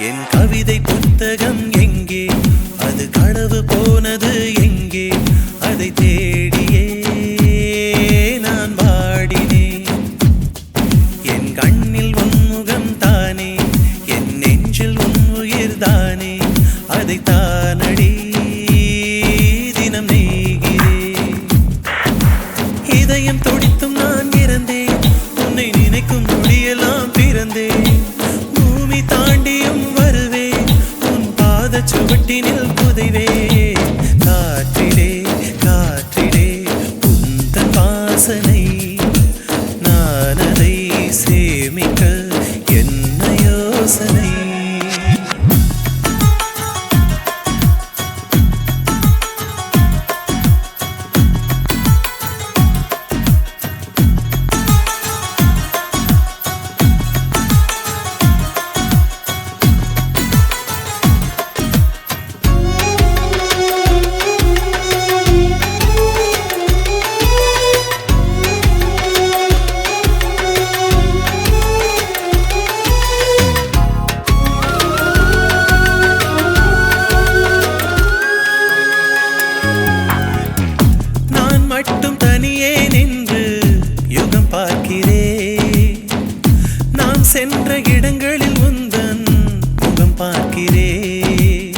என் கவிதை புத்தகம் எங்கே? அது களவு போனது எங்கே? அதை தேடியே நான் வாடினேன். என் கண்ணில் உன் முகம் தானே, என் நெஞ்சில் உன் உயிர் தானே, அதை தானடி தினம் நெய்கிறேன். இதயம் துடித்தும் நான் இறந்தேன், உன்னை நினைக்கும் நொடியெல்லாம் பிறந்தேன். பூமி தாண்டியும் வருவேன், உன் பாத சுவட்டினில் புதைவேன். காற்றிலே காற்றிலே உந்தன் வாசனை, நான் அதை சேமிக்க என்ன யோசனை? மட்டும் தனியே நின்று யுகம் பார்க்கிறேன். நாம் சென்ற இடங்களில் உந்தன் முகம் பார்க்கிறேன்.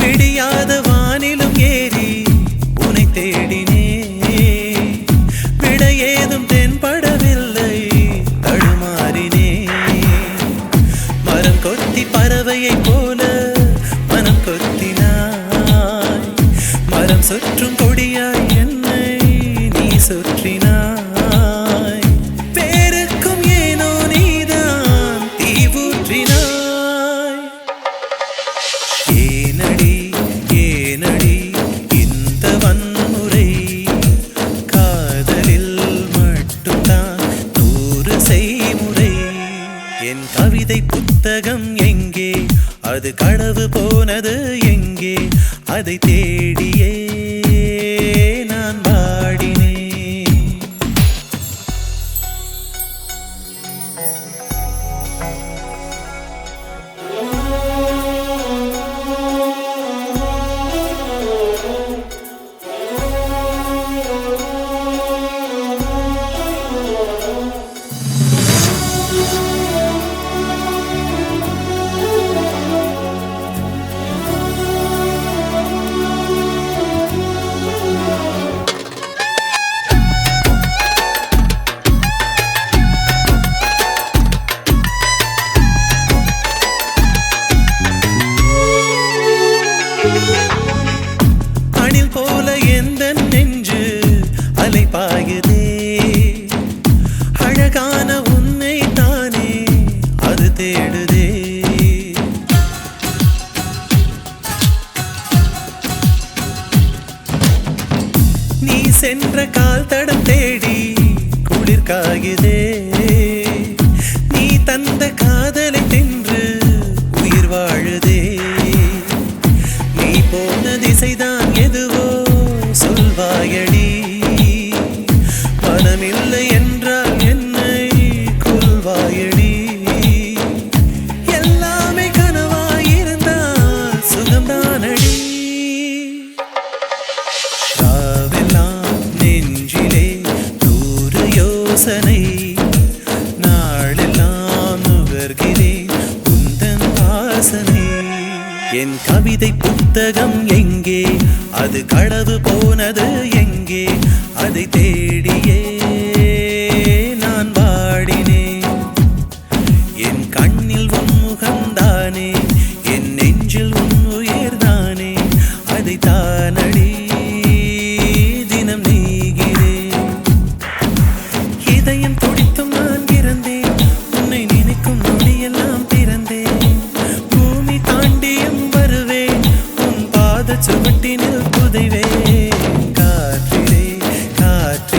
பிடியாத வானிலும் ஏறி உன்னை தேடினேன். விட ஏதும் தென்படவில்லை, தடுமாறினேன். மரம் கொத்தி பறவையை போல மனம் கொத்தினாய். மரம் சுற்றும் கொடியாய் என்னை நீ சுற்றினாய். பேருக்கும் ஏனோ நீதான் தீ ஊற்றினாய். ஏனடி ஏனடி இந்த வன்முறை? காதலில் மட்டும்தான் 100 செய்முறை. என் கவிதை புத்தகம் எங்கே? அது களவு போனது எங்கே? அதை தேடியே நான் வாடினேன். அணில் போல எந்த நெஞ்சு அலை பாயுதே. அழகான உன்னை தானே அது தேடுதே. நீ சென்ற கால் தடம் தேடி குளிர் காயுதே. நீ தந்த காதலை தின்று உயிர் வாழுதே. நீ போன திசைதான் எதுவோ சொல்வாயடி. மனமில்லை என்றால் என்னை கொல்வாயடி. எல்லாமே கனவாயிருந்தால் சுகம்தானடி. ராவெல்லாம் நெஞ்சிலே 100 யோசனை. நாளெல்லாம் நுகர்கிறேன் உந்தன் வாசனை. என் கவிதை புத்தகம் எங்கே? அது களவு போனது எங்கே? அதை தேடியே நான் வாடினேன். என் கண்ணில் உன் முகம்தானே, என் நெஞ்சில் உன் உயிர் தானே, அதை தானடி தினம் நெய்கிறேன். இதயம் துடித்தும் நான் இறந்தேன், உன்னை நினைக்கும் நொடியெல்லாம் பிறந்தேன். பூமி தாண்டியும் வருவேன், உன் பாத சுவட்டினில் புதைவேன். காற்றிலே காற்றிலே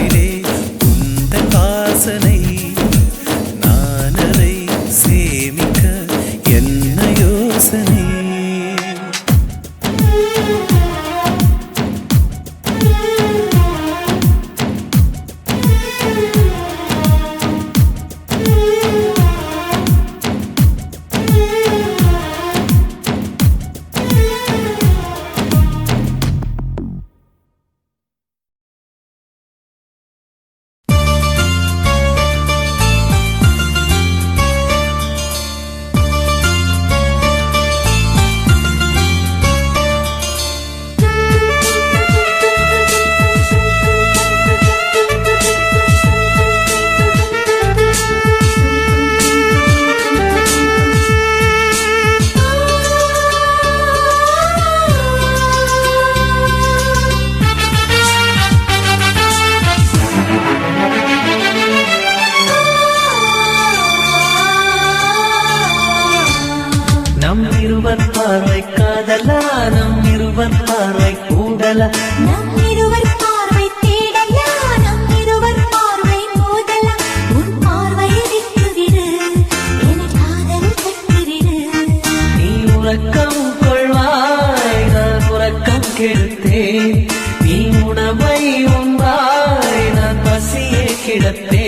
நீ உணவை உண்டாய் நான் பசியே கிடப்பே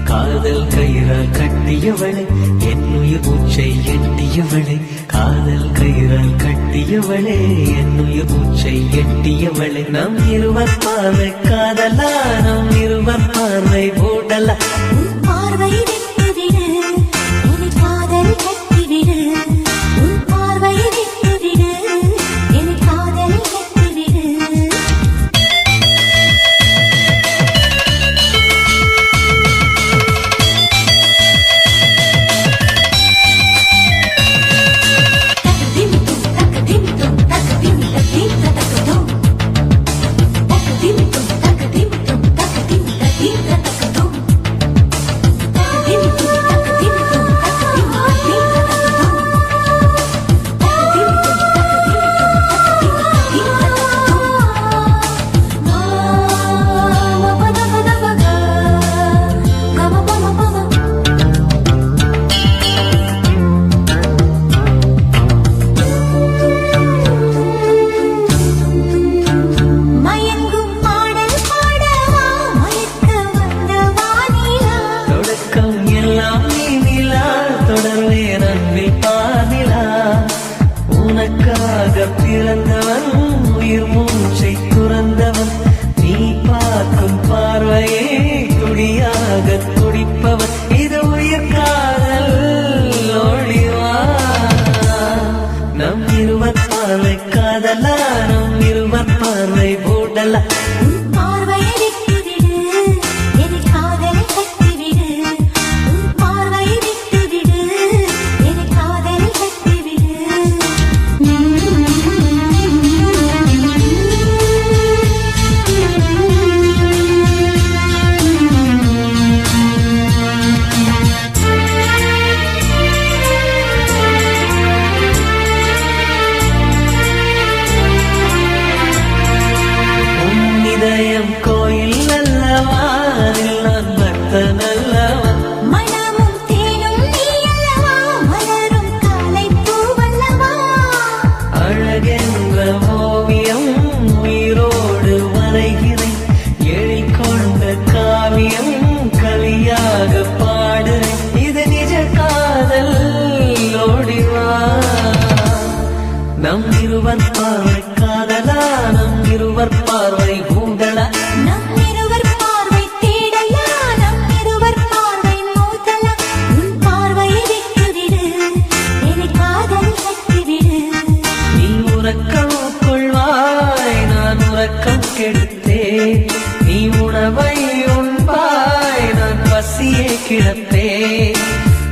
காதல் கயிறால் கட்டியவளே என் உயிர் மூச்சை எட்டியவளே காதல் கயிறால் கட்டியவளே என் உயிர் மூச்சை எட்டியவளே நம் இருவர் பார்வை காதலா நம் இருவர் பார்வை போடலா பார்வை விட்டுவிடு என் காதல் கட்டிவிடு பார்வை விட்டுவிடு என் காதல் கட்டிவிடு பிறந்தவன் உயிர் மூச்சை துறந்தவன் நீ பார்க்கும் பார்வையே துடியாக துடிப்பவன் இது உயிர் காதல் ஒளிவா நம் இருவர் பார்வை காதலா நம் இருவர் பார்வை போடலா கோயில் அல்லவா நான் பக்தன் அல்லவா மனமும் தேனும் நீ அல்லவா மலரும் காலை பூவல்லவா அழகென்ற ஓவியம் உயிரோடு வரைகிறேன் எழிற்கொண்ட காவியம் கவியாக பாடுறேன் இது நிஜ காதல் ஓடிவா நம் இருவர் பார்வை காதலா நம் இருவர் பார்வை கூடலா நம் இருவர் பார்வை தேடலா நம் இருவர் பார்வை மோதலா உன் பார்வையை விட்டுவிடு என் காதல் கட்டிவிடு நீ உறக்கம் கொள்வாய் நான் உறக்கம் கெடுத்தேன் நீ உணவை உண்பாய் நான் பசியே கிடப்பேன்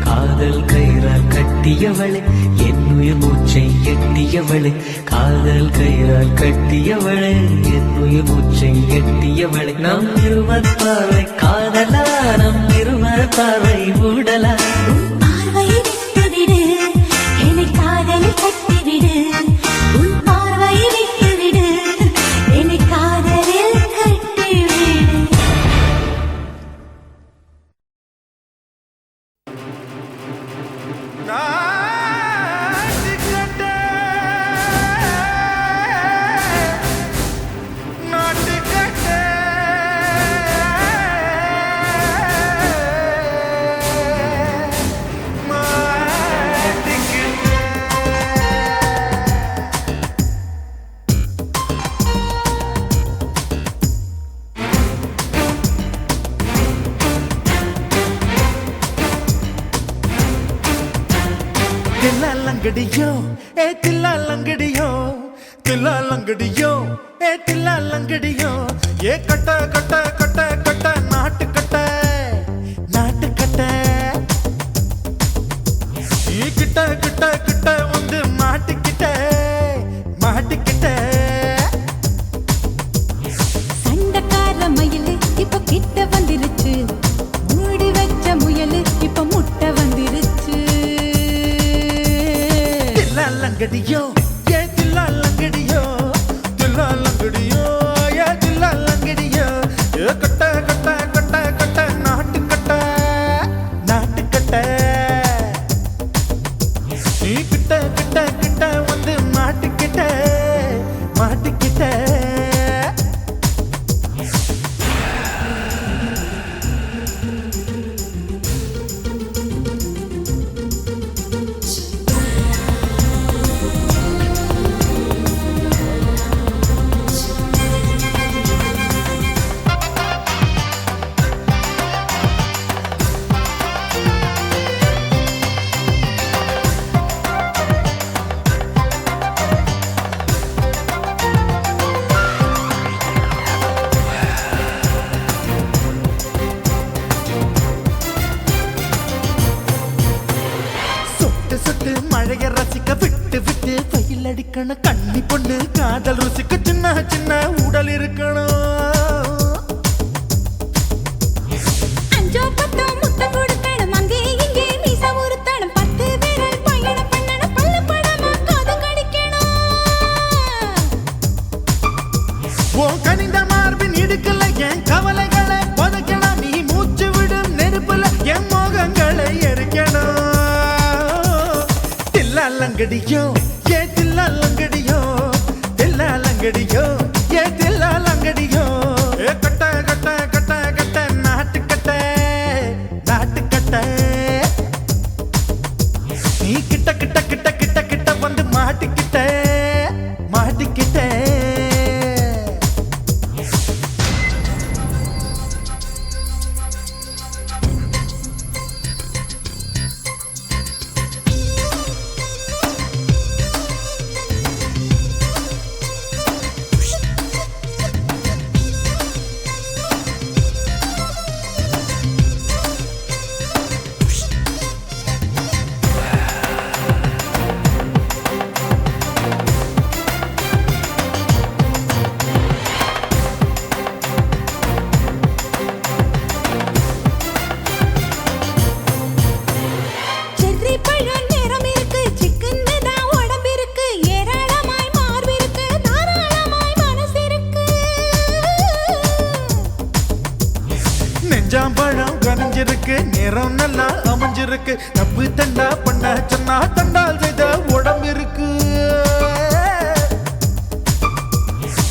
காதல் கயிறால் கட்டியவளே என் உயிர் மூச்சை எட்டியவளே காதல் கயிறால் கட்டியவளே என் உயிர் மூச்சை எட்டியவளே நம் இருவர் பார்வை காதலா நம் இருவர் பார்வை ஊடலா பார்வையை விட்டுவிடு என் காதல் கட்டிவிடு உன் பார்வையை விட்டுவிடு என் காதலில் கட்டிவிடு தில்லாலங்கடியோ ஏ தில்லாலங்கடியோ தில்லாலங்கடியோ ஏ தில்லாலங்கடியோ ஏ கட்ட கட்ட கட்ட கட்ட நாட்டு கட்ட நாட்டு கட்ட நீ கிட்ட கிட்ட கிட்ட வந்து மாட்டிக்கிட்ட மாட்டிக்கிட்ட சண்டக்கார மயிலு இப்ப கிட்ட வந்துருச்சு மூடி வச்ச முயலு இப்ப முட்டை வந்துருச்சு தில்லாலங்கடியோ ஏ தில்லாலங்கடியோ தில்லாலங்கடியோ இருக்கணும் கண்ணி பொண்ணு காதல் ருசிக்கு சின்ன சின்ன உடல் இருக்கணும். அஞ்சோ பத்தோ முத்தம் கொடுக்கணும் அங்கே இங்கே மீச உறுத்தணும் 10 விரல் பயணம் பண்ணணும் பல்ல படமா காது கடிக்கணும். ஓ கனிந்த மார்பின் இடுக்கல என் கவலைகளை பதுக்கணும் நீ மூச்சு விடும் நெருப்புல என் மோகங்களை எரிக்கணும். தில்லாலங்கடியோ ஏ தில்லாலங்கடியோ தில்லாலங்கடியோ ஏ தில்லாலங்கடியோ ஏ கட்ட கட்ட கட்ட கட்ட நாட்டு கட்ட நாட்டு கட்ட நீ கிட்ட கிட்ட கிட்ட கிட்ட கிட்ட வந்து மாட்டிக்கிட்ட மாட்டிக்கிட்ட. செர்ரி பழம் நிறம் இருக்கு சிக்கன்னு தான் உடம்பு இருக்கு ஏராளமாய் மார்பு இருக்கு தாராளமாய் மனசு இருக்கு. நெஞ்சாம்பழம் கனிஞ்சிருக்கு நிறம் நல்லா அமைஞ்சிருக்கு தப்பு தண்டா பண்ண சொன்னா தண்டால் செய்த உடம்பு இருக்கு.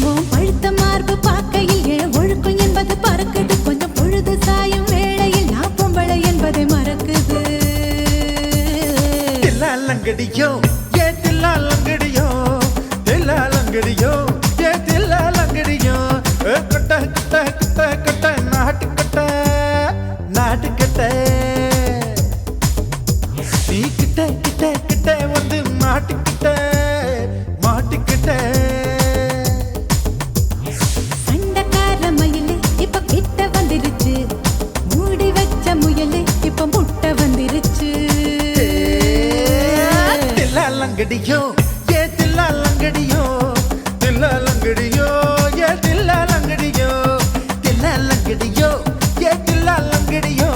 உன் பழுத்த மார்பு பார்க்கையில் என் ஒழுக்கம் என்பது பறக்குது கொஞ்சம் பொழுது சாயும் வேளையில் நான் பொம்பளை என்பதை மறக்குது. தில்லாலங்கடியோ ஏ தில்லாலங்கடியோ தில்லாலங்கடியோ ஏ தில்லாலங்கடியோ கட்ட கட்ட கட்ட கட்ட நாட்டு கட்ட நாட்டு கட்ட நீ கிட்ட கிட்ட கிட்ட வந்து மாட்டிக்கிட்ட மாட்டிக்கிட்ட. சண்டக்கார மயிலு இப்ப கிட்ட வந்துருச்சு மூடி வச்ச முயலு இப்ப முட்டை வந்துருச்சு. தில்லாலங்கடியோ ஏ தில்லாலங்கடியோ தில்லாலங்கடியோ ஏ தில்லாலங்கடியோ தில்லாலங்கடியோ ஏ தில்லாலங்கடியோ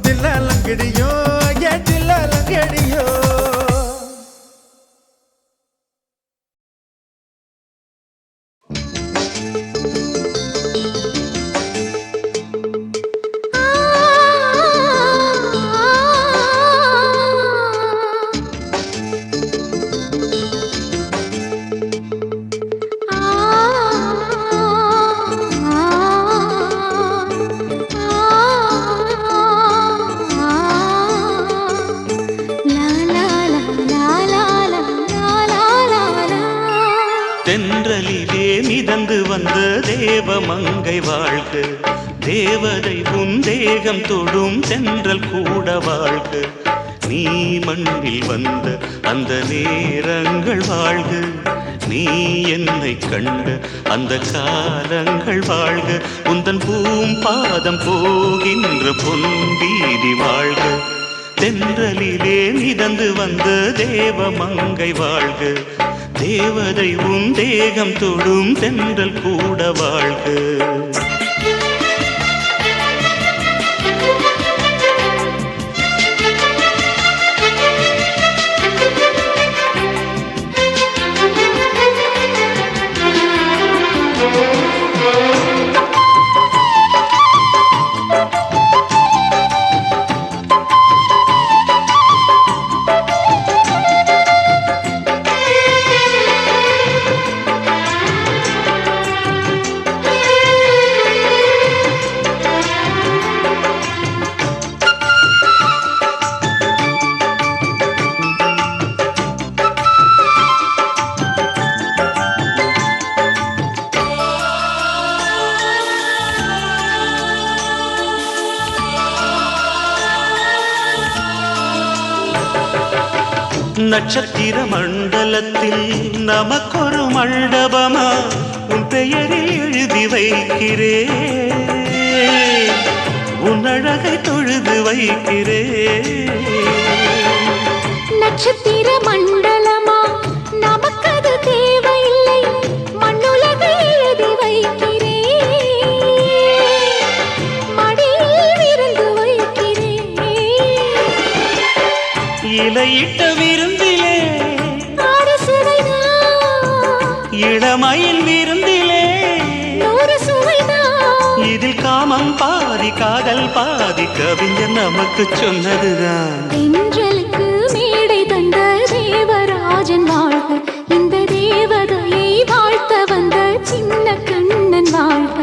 தில்லாலங்கடியோ ஏ தில்லாலங்கடியோ. தென்றலிலே மிதந்து வந்த தேவமங்கை வாழ்க தேவதை உன் தேகம் தொடும் தென்றல் கூட வாழ்க நீ மண்ணில் வந்த அந்த நேரங்கள் வாழ்க நீ என்னை கண்ட அந்த காலங்கள் வாழ்க உந்தன் பூம்பாதம் போகின்ற பொன்வீதி வாழ்க தென்றலிலே மிதந்து வந்த தேவமங்கை வாழ்க தேவதை உன் தேகம் தொடும் தென்றல் கூட வாழ்க. நட்சத்திர மண்டலத்தில் நமக்கொரு மண்டபமா உன் பெயரில் எழுதி வைக்கிறேன் உன் அழகை தொழுது வைக்கிறேன். நட்சத்திர மண்டலமா நமக்கது இலையிட்ட விருந்திலே ஆடி சுவைதான் இளமையின் விருந்திலே நூறு சுவைதான் இதில் காமம் பாதி காதல் பாதி கவிஞர் நமக்கு சொன்னதுதான். தென்றலுக்கு மேடை தந்த தேவராஜன் வாழ்க, இந்த தேவதையை வாழ்த்த வந்த சின்ன கண்ணன் வாழ்க.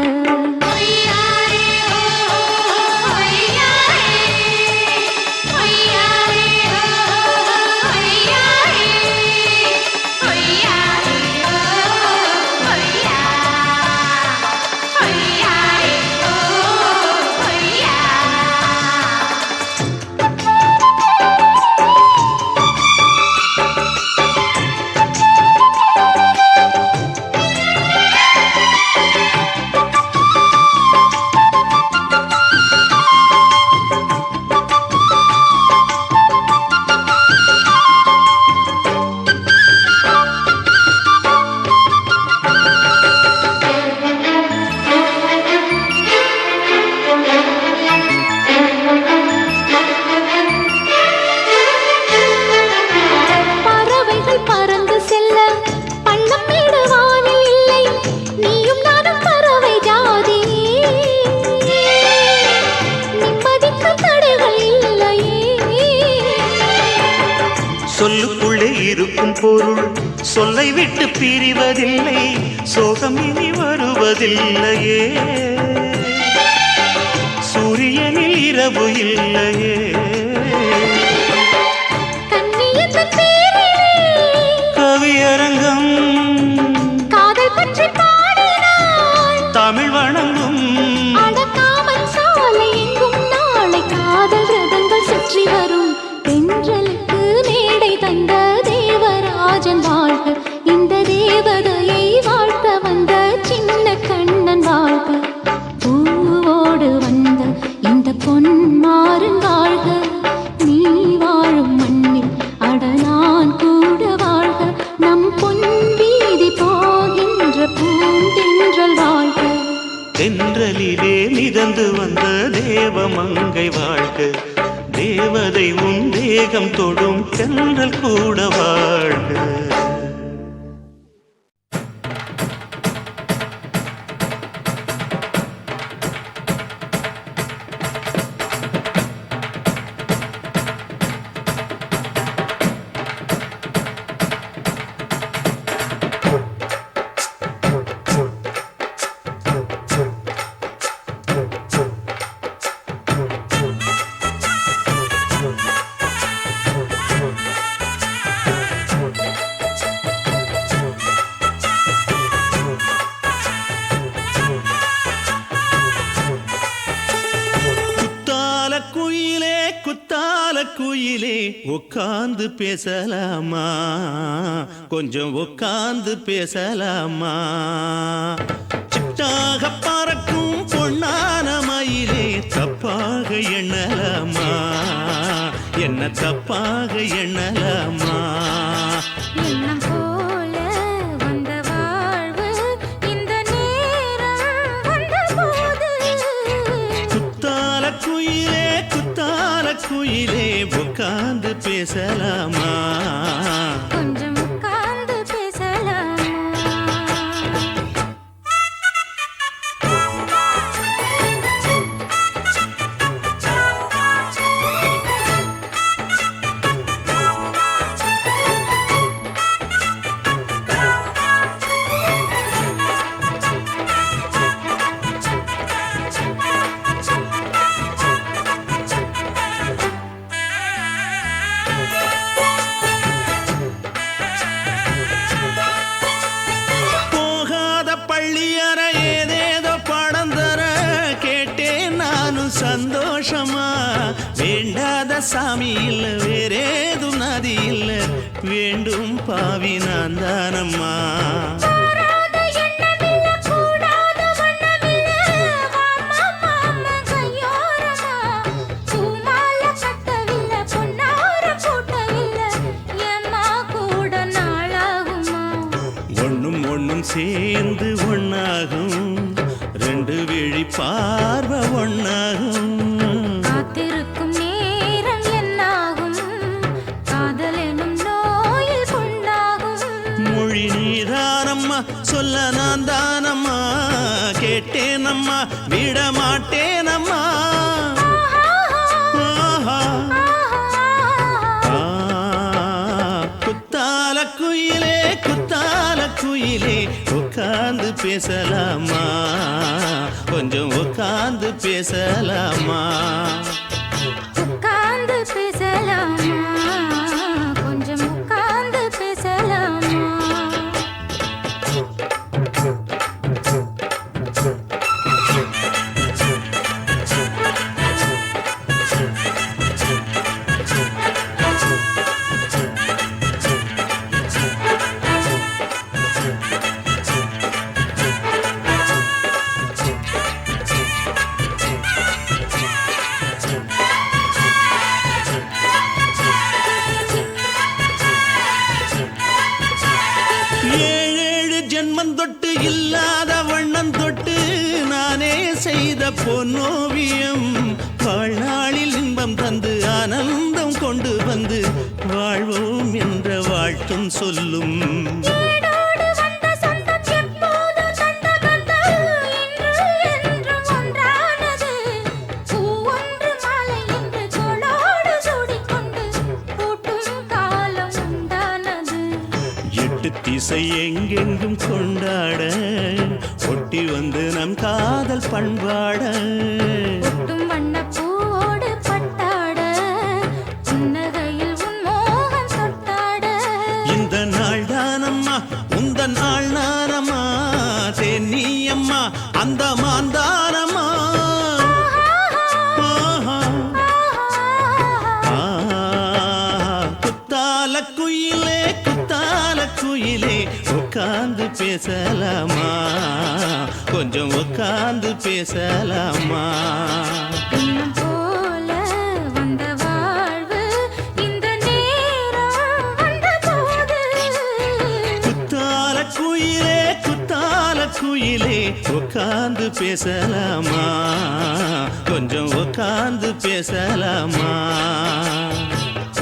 சொல்லுக்குள்ளே இருக்கும் பொருள் சொல்லை விட்டு பிரிவதில்லை, சோகம் இனி வருவதில்லையே, சூரியனில் இரவு இல்லையே. கவியரங்கம் காதல் பற்றி பாடினாள் தமிழ் வணங்கும் அடக்காமல் சாலை எங்கும் நாளை காதல் ரதங்கள் சுற்றி வரும். தென்றலுக்கு மேடை தந்த தேவராஜன் வாழ்க, இந்த தேவதையை வாழ்த்த வந்த சின்ன கண்ணன் வாழ்க. பூவோடு வந்த இந்த பொன்மாறன் வாழ்க, நீ வாழும் மண்ணில் அட நான் கூட வாழ்க. நம் பொன் வீதி போகின்ற பூந்தென்றல் வாழ்க. தென்றலிலே மிதந்து வந்த தேவமங்கை வாழ்க, தேவதை உன் தேகம் தொடும் தென்றல் கூட வாழ்க. குயிலே உட்கார்ந்து பேசலாமா, கொஞ்சம் உட்கார்ந்து பேசலாமா. சிட்டாக பறக்கும் பொன்னான மயிலே தப்பாக எண்ணலாமா, என்ன தப்பாக எண்ணலாமா. எண்ணம் போல வந்த வாழ்வு இந்த நேரம் வந்தபோது. குத்தால குயிலே குத்தால குயிலே உட்கார்ந்து பேசலாமா, கொஞ்சம் உட்கார்ந்து பேசலாமா. சந்தோஷமா வேண்டாத சாமி இல்ல வேறேதும் நதி இல்ல வேண்டும் பாவி நான் தானம்மா. ஒண்ணும் ஒண்ணும் சேர்ந்து ஒன்னாகும், ரெண்டு விழி பார்வை ஒன்னாகும். காத்திருக்கும் நேரம் என்னாகும், கேட்டேனம்மா விடமாட்டேனம்மா குத்தால குயிலே குத்தால குயிலே உட்கார்ந்து பேசலாமா கொஞ்சம் உட்கார்ந்து பேசலாமா உட்கார்ந்து பேசலாமா கொஞ்சம் உட்கார்ந்து பேசலாமா தொட்டு இல்லாத வண்ணம் தொட்டு நானே செய்த பொன்னோவியம் வாழ்நாளில் இன்பம் தந்து ஆனந்தம் கொண்டு வந்து வாழ்வோம் என்ற வாழ்த்தும் சொல்லும் திசை எங்கெங்கும் கொண்டாட ஒட்டி வந்து நம் காதல் பண்பாட வண்ணப்பூவோடு பட்டாட புன்னகையில் உன் மோகம் தொட்டாட இந்த நாள் தானம்மா உந்த நாள் நானம்மா தென்னியம்மா அந்த மாந்தானம்மா குத்தால குயிலே குத்தால குயிலே உட்கார்ந்து பேசலாமா கொஞ்சம் உட்கார்ந்து பேசலாமா போல வந்த வாழ்வு இந்த நேரம் வந்தபோது குத்தால குயிலே உட்கார்ந்து பேசலாமா கொஞ்சம் உட்கார்ந்து பேசலாமா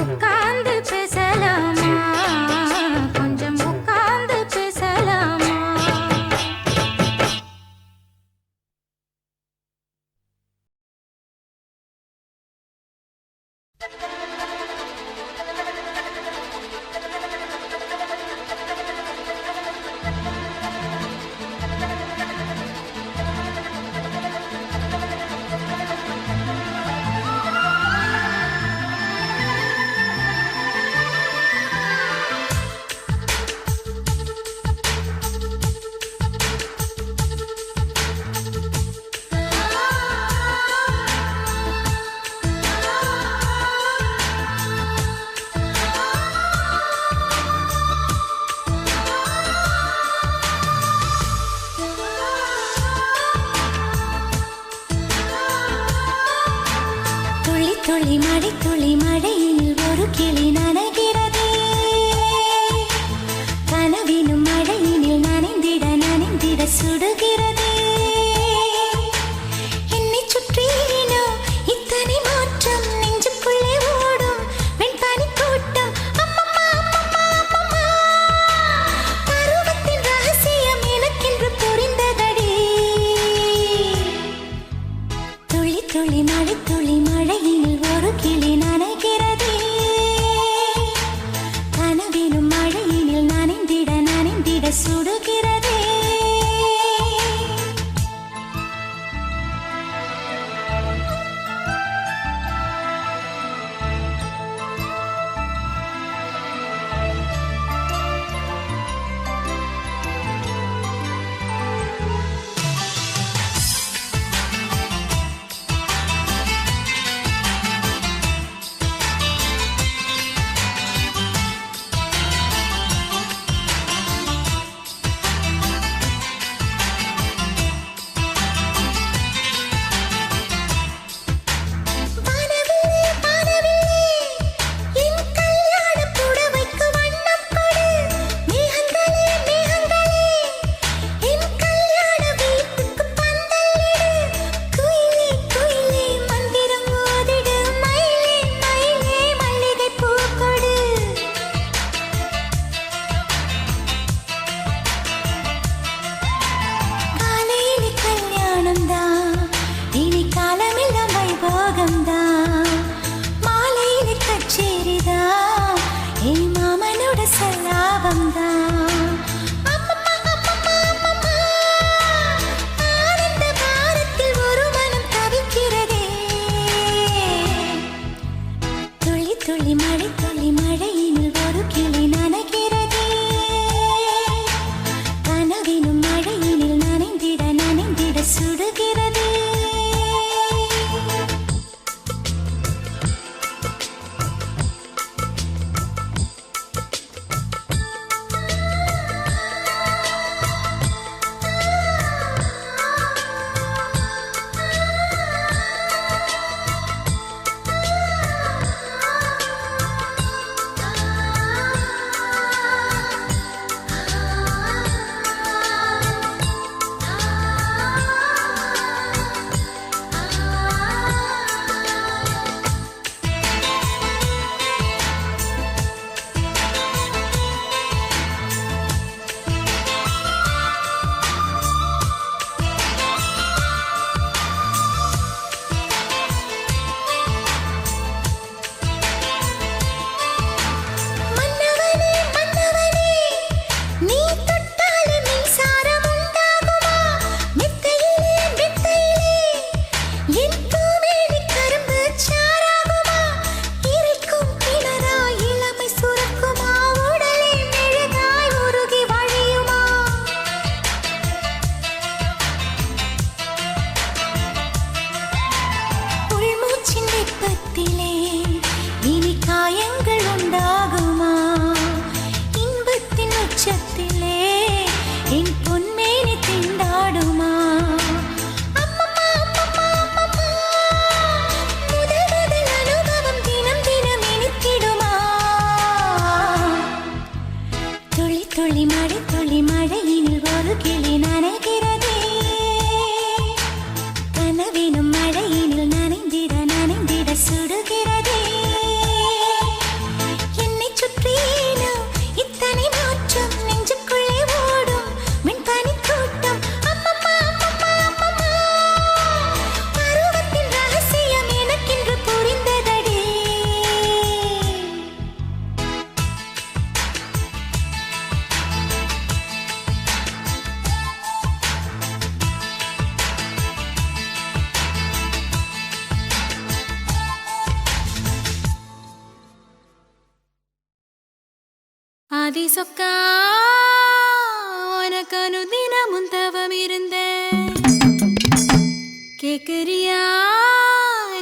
உட்கார்ந்து பேசலாமா கொஞ்சம் உட்கார்ந்து பேசலாமா துளி மழை துளி மழையில் ஒரு கிளி நனைகிறதே கனவினும் மழையினில் நனைந்திட சுடுகிறதே என்னை சுற்றினோ இத்தனை மாற்றம் நெஞ்சுக்குள்ளே ஓடும் வெண்பனி கூட்டம் பருவத்தின் ரகசியம் எனக்கென்று புரிந்ததடி துளி துளி மழை துளி மழையில் ஒரு கிளி நனைகிறதே கனவினும் மழையினில் நனைந்திட சுடுகிறதே ஆதி சொக்கா உனக்கு அனுதினமும் தவம் இருந்தேன் கேக்குறியா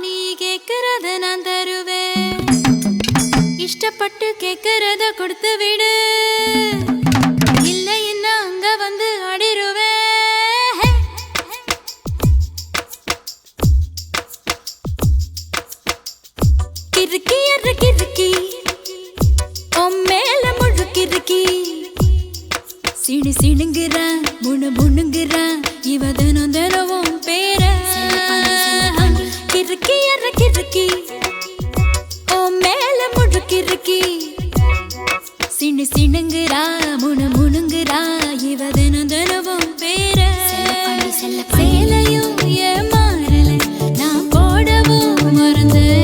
நீ கேக்குறத நான் தருவேன் இஷ்டப்பட்டு கேக்குறத கொடுத்து விடு இல்லை என்ன அங்க வந்து அடிருவேன் கிறுக்கி அற கிறுக்கி மேல முழுக்கிறுக்கி சிடு சிடுங்குறா முணு முணுங்குறா இவ தினம் தினவும் பேர கிறுக்கி அற கிறுக்கி மேல முழுக்கிறுக்கி சிடு சிடுங்குறா முணு முணுங்குறா இவ தினம் தினவும் பேர சேலையும் ஏமாறல நான் போடவும் மறந்தேன்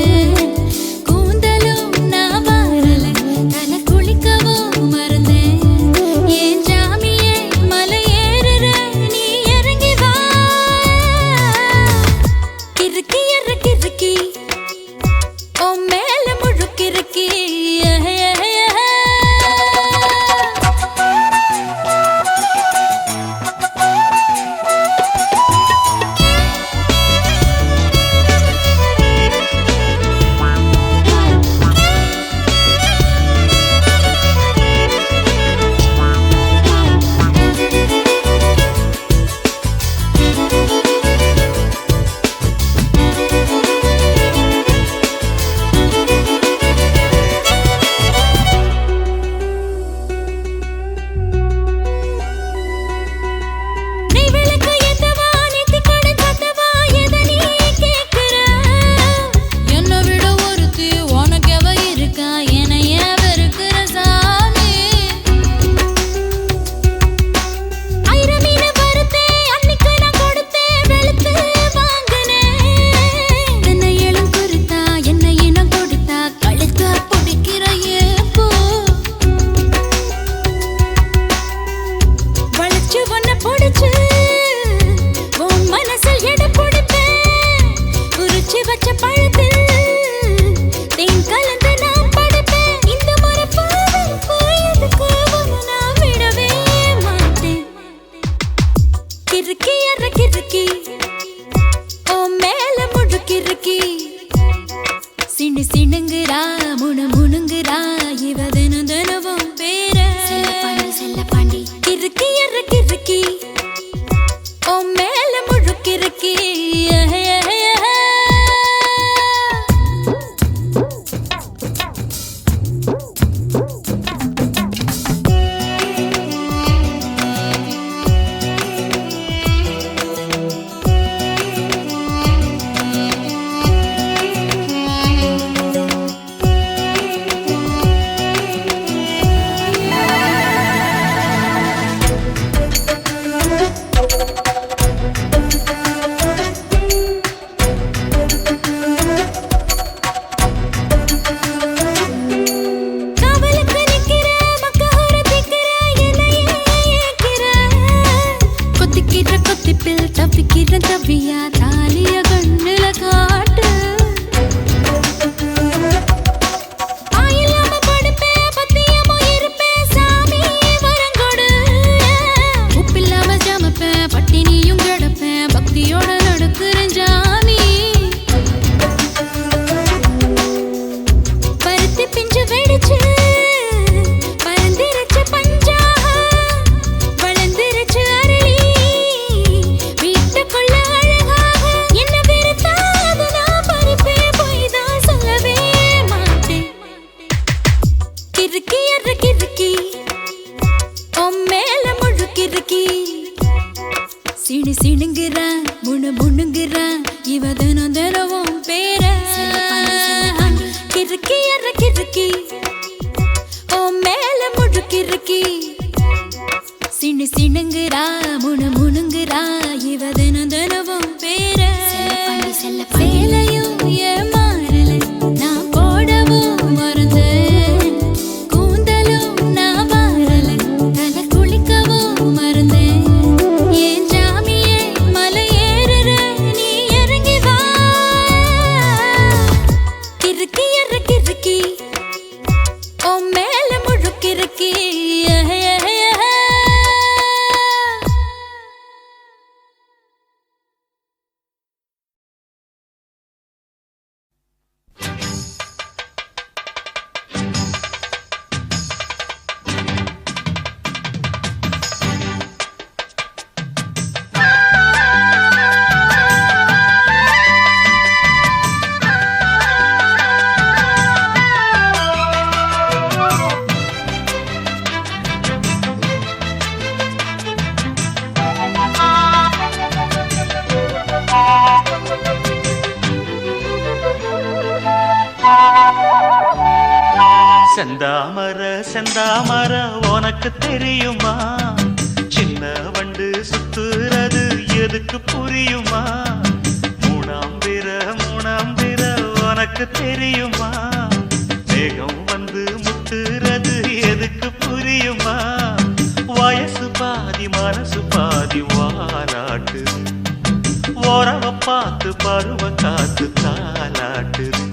சிடுங்குறா முணு முணுங்குறா இவ தினம் தினவும் பேர செல்லப்பாண்டி கிறுக்கி அற கிறுக்கி மேல முழுக்கிறுக்கி தவியா தாலிய கண்ணுல காட்டு ஆயிலாம படுப்பேன் பத்தியமோ இருப்பேன் சாமி வரங்கொடு உப்பில்லாம ஜமப்பேன் பட்டினியும் கிடப்பேன் பக்தியோட நடக்குறேன் ஜாமி பருத்தி பிஞ்சு வெடிச்சு பறந்திருச்சு பஞ்சா வளர்ந்திருச்சு அரளி சிடு சிடுங்குறா முணு முணுங்குறா இவ தினம் தினவும் பேர கிறுக்கி அற கிறுக்கி மேல முழுக்கிறுக்கி சிடு சிடுங்குறா முணு முணுங்குறா இவ தினம் தினவும் பேர சேலையும் ஏமாறல நான் போடவும் மறந்தேன் கூந்தலும் நான் வாரல தலை குளிக்கவும் மறந்தேன் ஏன் ஜாமியே மலை ஏறுற நீ இறங்கி வா கிறுக்கி அற கிறுக்கி மேல முழுக்கிறுக்கி செந்தாமர செந்தாமர உனக்கு தெரியுமா சின்ன வண்டு சுத்துறது எதுக்கு புரியுமா மூணாம் பிற உனக்கு தெரியுமா வேகம் வந்து முத்துறது எதுக்கு புரியுமா வயசு பாதி மனசு பாதி வாலாட்டுது ஓரவ பார்த்து பருவ காத்து தாலாட்டுது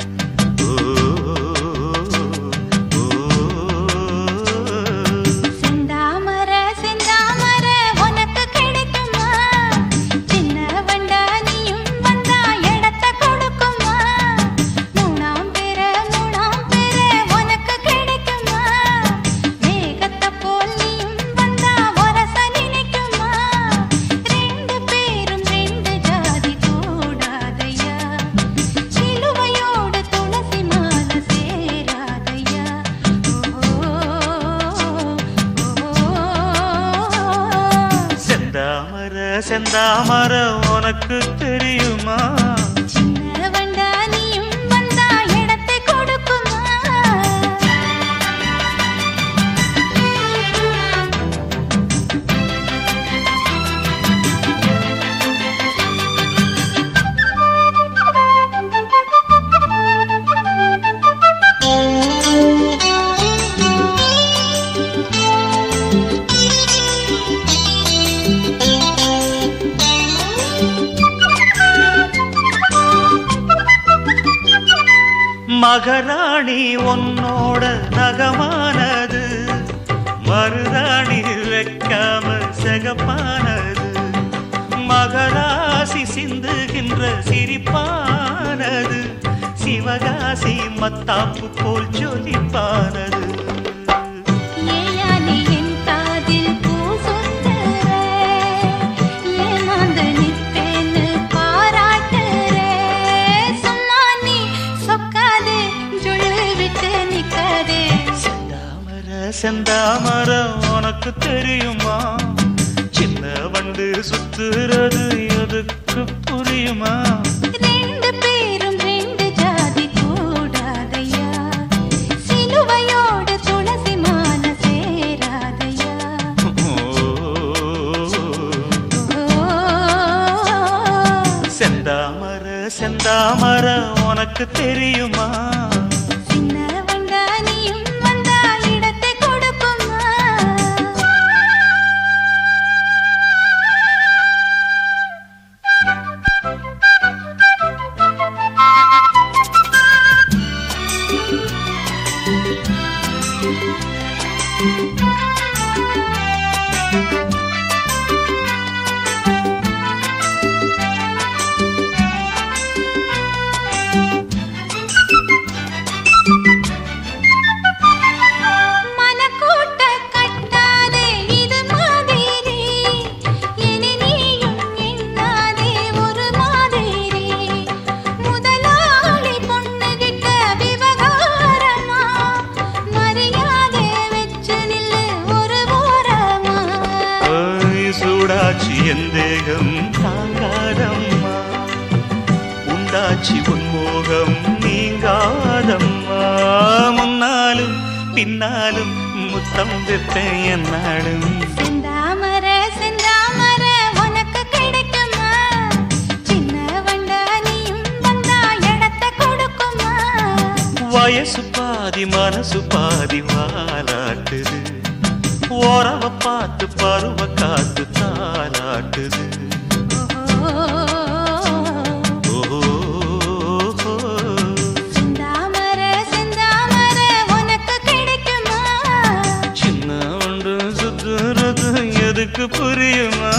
செந்தாமர உனக்கு தெரியுமா சின்ன வண்டா நீயும் வந்தா இடத்தை கொடுக்குமா மகராணி உன்னோட நகமானது மருதாணி வைக்காம செகப்பானது மகராசி சிந்துகின்ற சிரிப்பானது சிவகாசி மத்தாப்பு போல் ஜொலிப்பானது செந்தாமர உனக்கு தெரியுமா சின்ன வண்டு சுத்துறது எதுக்கு புரியுமா ரெண்டு பேரும் ரெண்டு ஜாதி கூடாதையா சிலுவையோடு துளசி மாலை சேராதையா செந்தாமர செந்தாமர உனக்கு தெரியுமா எந்தேகம் தாங்காதம்மா உண்டாச்சி உன்மோகம் நீங்காதம்மா முன்னாலும் பின்னாலும் முத்தம் வைப்பேன் என்னாலும் செந்தாமர செந்தாமர உனக்கு கிடைக்குமா சின்ன வண்டா நீயும் வந்தா இடத்தை கொடுக்குமா வயசு பாதி மனசு பாதி வாலாட்டுது ஓரவ பார்த்து பருவ காத்து தாலாட்டுது செந்தாமர செந்தாமர உனக்கு கிடைக்குமா சின்ன ஒன்று சுத்துறது எதுக்கு புரியுமா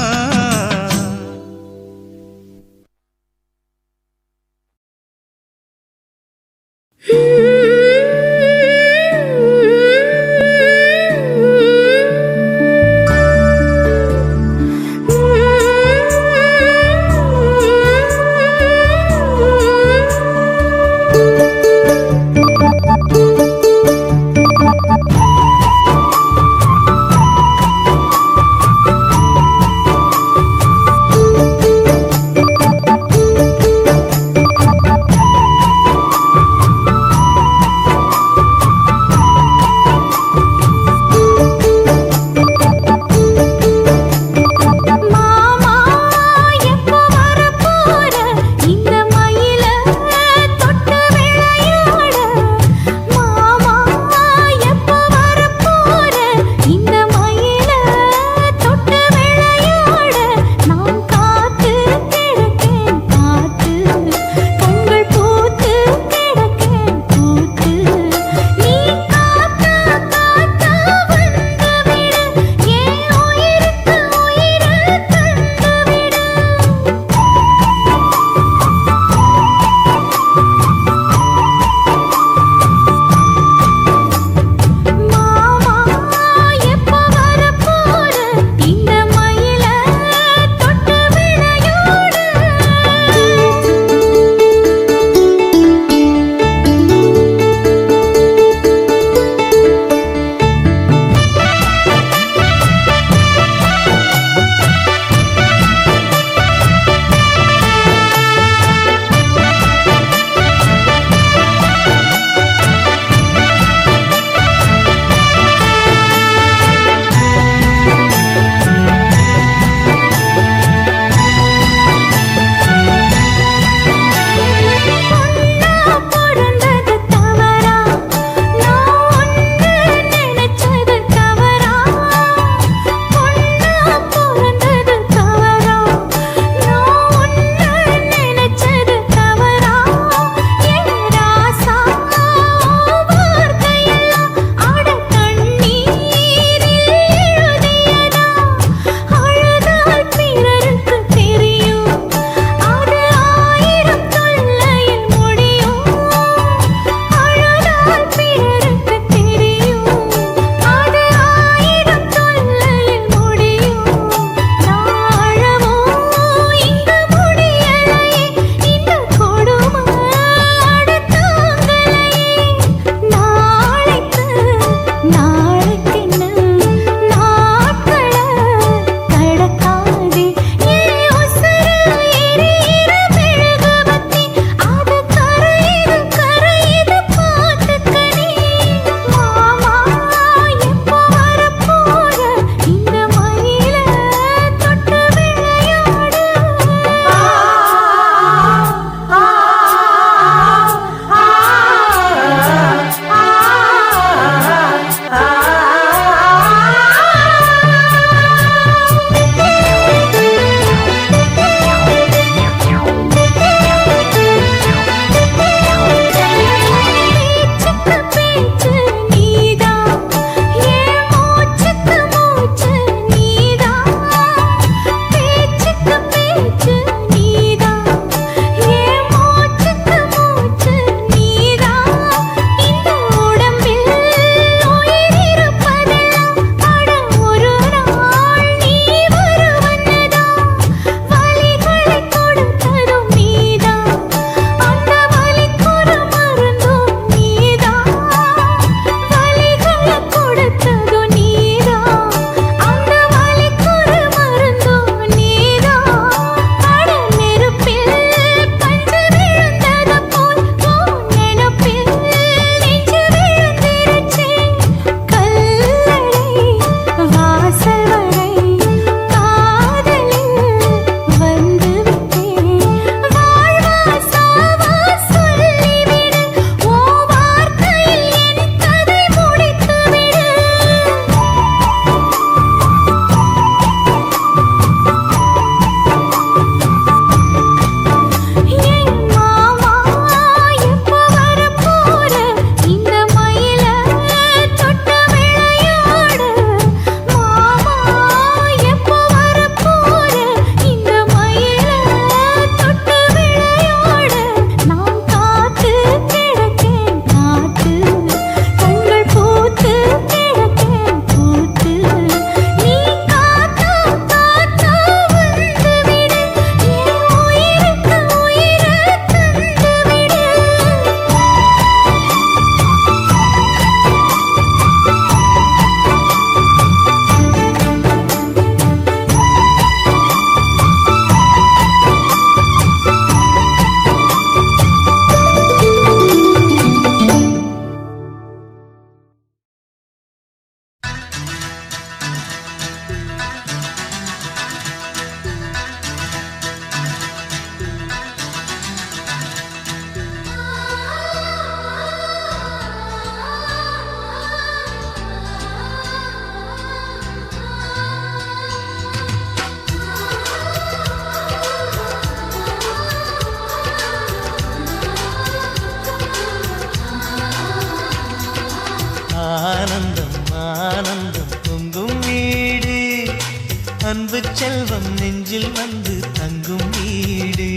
செல்வம் நெஞ்சில் வந்து தங்கும் வீடு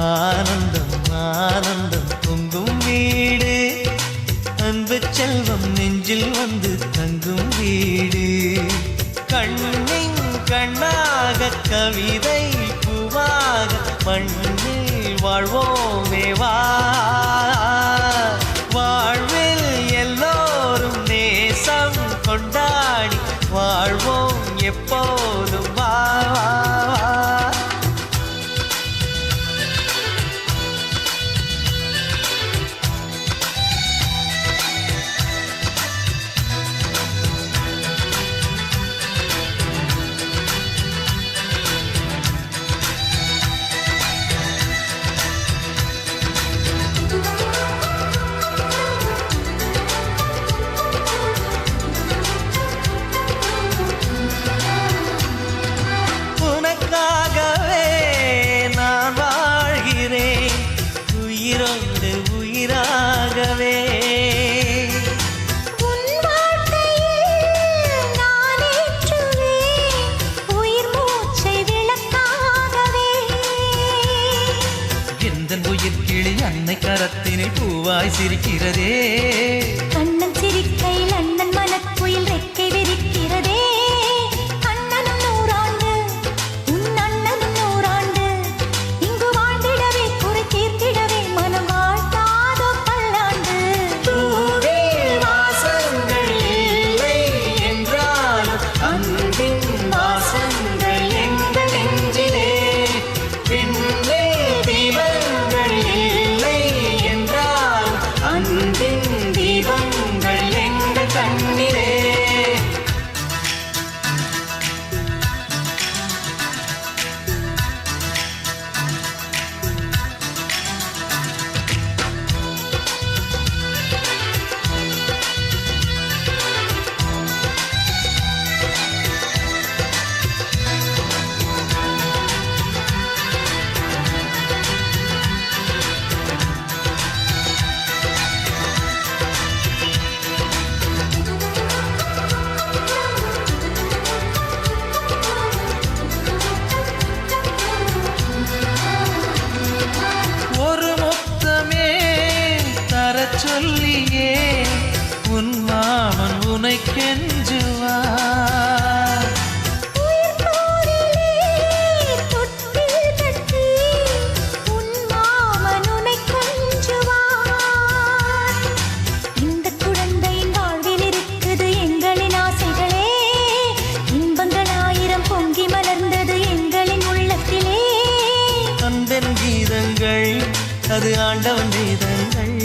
ஆனந்தம் ஆனந்தம் பொங்கும் வீடு அன்பு செல்வம் நெஞ்சில் வந்து தங்கும் வீடு கண்ணின் கண்ணாக கவிதை பூவாக மண்ணில் வாழ்வோமே வா வாழ்வில் எல்லோரும் நேசம் கொண்டாடி வாழ்வோம் எப்போதும் வா கரத்தினில் பூவாய் சிரிக்கிறதே கண்ணன் சிரிக்கையில் அண்ணன் மனக்குயில் ரெக்கை விரிக்கிறதே அண்ணனும் நூறாண்டு உன் அண்ணனும் நூறாண்டு இங்கு வாழ்ந்திடவே குறை தீர்த்திடவே மனம் வாழ்த்தாதோ பல்லாண்டு பூவில் வாசங்கள் இல்லை என்றாலும் அன்பின் வாசங்கள் எங்கள் நெஞ்சிலே பின்னே தீபங்கள் அன்பின் தீபங்கள் எங்கள் கண்ணிலே சொல்லியே உன் மாமன் உனை கெஞ்சுவார் இந்த குழந்தையின் வாழ்வில் இருக்குது எங்களின் ஆசைகளே இன்பங்கள் ஆயிரம் பொங்கி மலர்ந்தது எங்களின் உள்ளத்திலே அன்பென் கீதங்கள் அது ஆண்டவன் கீதங்கள்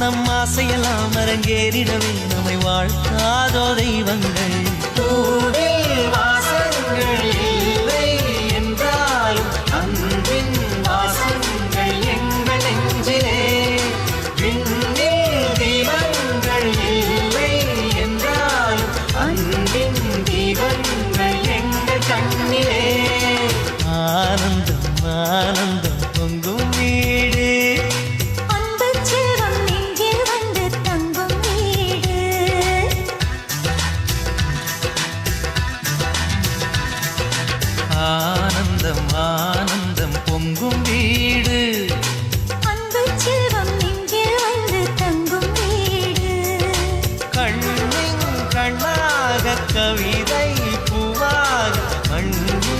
நம் ஆசையெல்லாம் அரங்கேறிடவே நம்மை வாழ்த்தாதோ தெய்வங்கள் பூவில் வாசங்கள் இல்லை என்றாலும் அன்பின் வாசங்கள் எங்கள் நெஞ்சிலே விண்ணில் தீபங்கள் இல்லை என்றாலும் அன்பின் தீபங்கள் எங்கள் கண்ணிலே ஆனந்தம் ஆனந்தம் பொங்கும் வீடு ஆனந்தம் ஆனந்தம் பொங்கும் வீடு அன்பு செல்வம் நெஞ்சில் வந்து தங்கும் வீடு கண்ணின் கண்ணாக கவிதை பூவாக மண்ணில்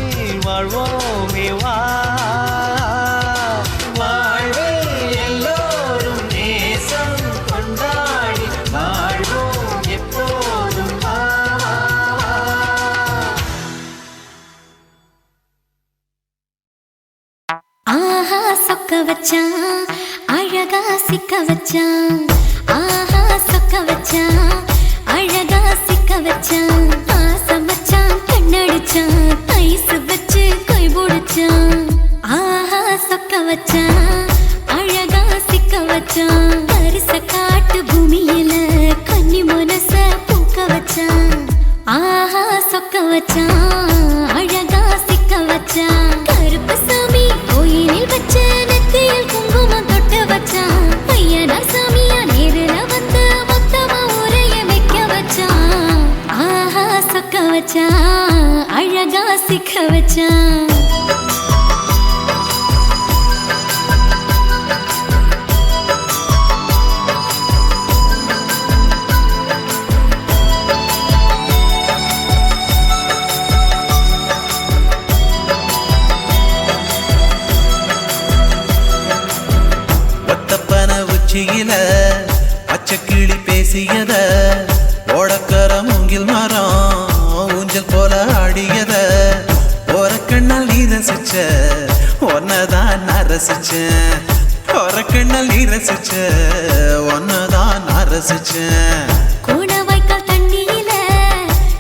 வாழ்வோமே வா வாழ்வில் எல்லோரும் நேசம் கொண்டாடி வாழ்வோம் எப்போதும் வா ஆஹா சொக்க வச்சான் அழகா சிக்க வச்சான் ஆஹா சொக்க வச்சான் அழகா சிக்க வச்சான் ஆசம் வச்சான் கண்ணடிச்சான் ஐஸ் வச்சு கை போடுச்சான் ஆஹா சொக்க வச்சான் அழகா சிக்க வச்சான் கரிச காட்டு பூமியில கன்னி மனச பூக்க வச்சான் ஆஹா சொக்க வச்சான் அழகா சிக்க வச்சான் கருப்பு சாமி கோயிலில் வச்ச நெத்தியில் குங்குமம் தொட்டு வச்சான் பையனா சாமியா நேரில் வந்து மொத்தமா உரைய வைக்க சிக்க வச்சான். உச்சியில பச்சைக்கிளி பேசியத ஓடக்கர மூங்கில் மரம் ஊஞ்சல் போல ஆடியத ஒரு கண்ணால் நீ ரசிச்ச ஒன்னதான் நான் ரசிச்சேன். ஒரு கண்ணால் நீ ரசிச்ச ஒன்னதான் நான் ரசிச்சேன். கூடவாய்க்கால் தண்ணியில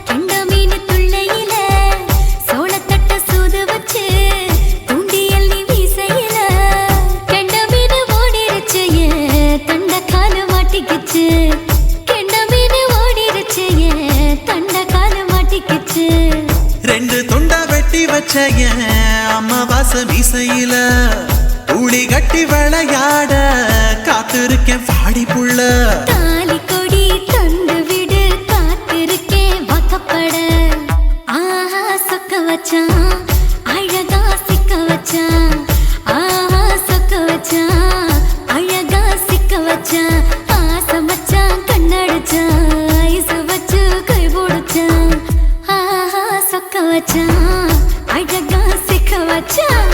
கெண்ட மீன் துள்ளையில சோளத்தட்ட சூது வச்சு தூண்டியல் நீ வீசையில கெண்ட மீன் ஓடிருச்சு தண்ட கால மாட்டிக்கிச்சு. கெண்ட மீன் ஓடிருச்சு தண்ட கால மாட்டிக்கிச்சு. ரெண்டு துண்டா வெட்டி வச்ச அம்மா வாச மீசையில ஊழி கட்டி விளையாட காத்திருக்கேன் பாடி புள்ள. தாலி கொடி தந்து விடு காத்திருக்கேன் வாக்கப்பட. ஆஹா சொக்க வச்சான் அழகா சிக்க வச்சான். ஆஹா சொக்க வச்சான் அழகா சிக்க வச்சான். ஆசை மச்சான் கண்ணடிச்சான் ஐசு வச்சு கை போடுச்சான். ஆஹா சொக்க வச்சான் அழகா சிக்க வச்சான்.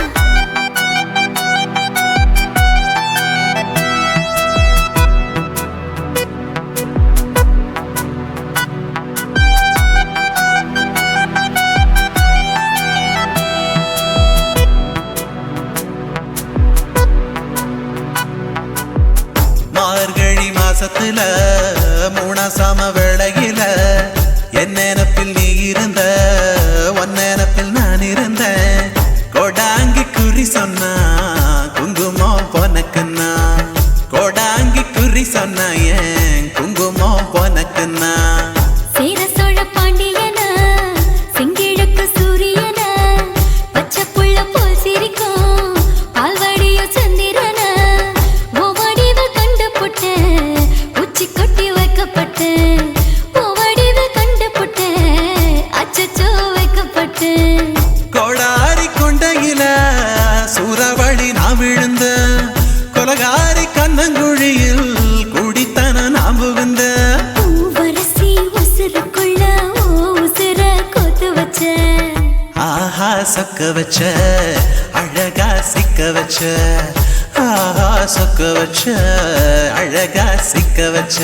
மார்கழி மாசத்துல மூணாசாம வேளையில என் நினப்பில் நீ இருந்த உன் நினப்பில் நான் இருந்தேன். கோடாங்கி குறி சொன்னா குங்குமம் பொனக்குன்னா கோடாங்கி குறி சொன்னா ஏன் குங்குமம் பொனக்குன்னா. சேர சோழ பாண்டியன செங்கிழக்கு சூரியன பச்சை புள்ள போல் சிரிக்கும் பால்வடியோ சந்திரன ஓவடிவ கண்டு புட்ட உச்சி கொட்டி வைக்கப்பட்டு ஓவடிவ கண்டு புட்ட அச்சச்சோ வைக்கப்பட்டு. கோடாரி கொண்டையில சூறாவளி நான் விழுந்த கொலகாரி கண்ணங்குழியில் குடித்தன நான் புகுந்த. பூவரசி உசுருக்குள்ள உசுர கொத்து வச்ச. ஆஹா சொக்க வச்ச அழகா சிக்க வச்ச. ஆஹா சொக்க வச்ச அழகா சிக்க வச்ச.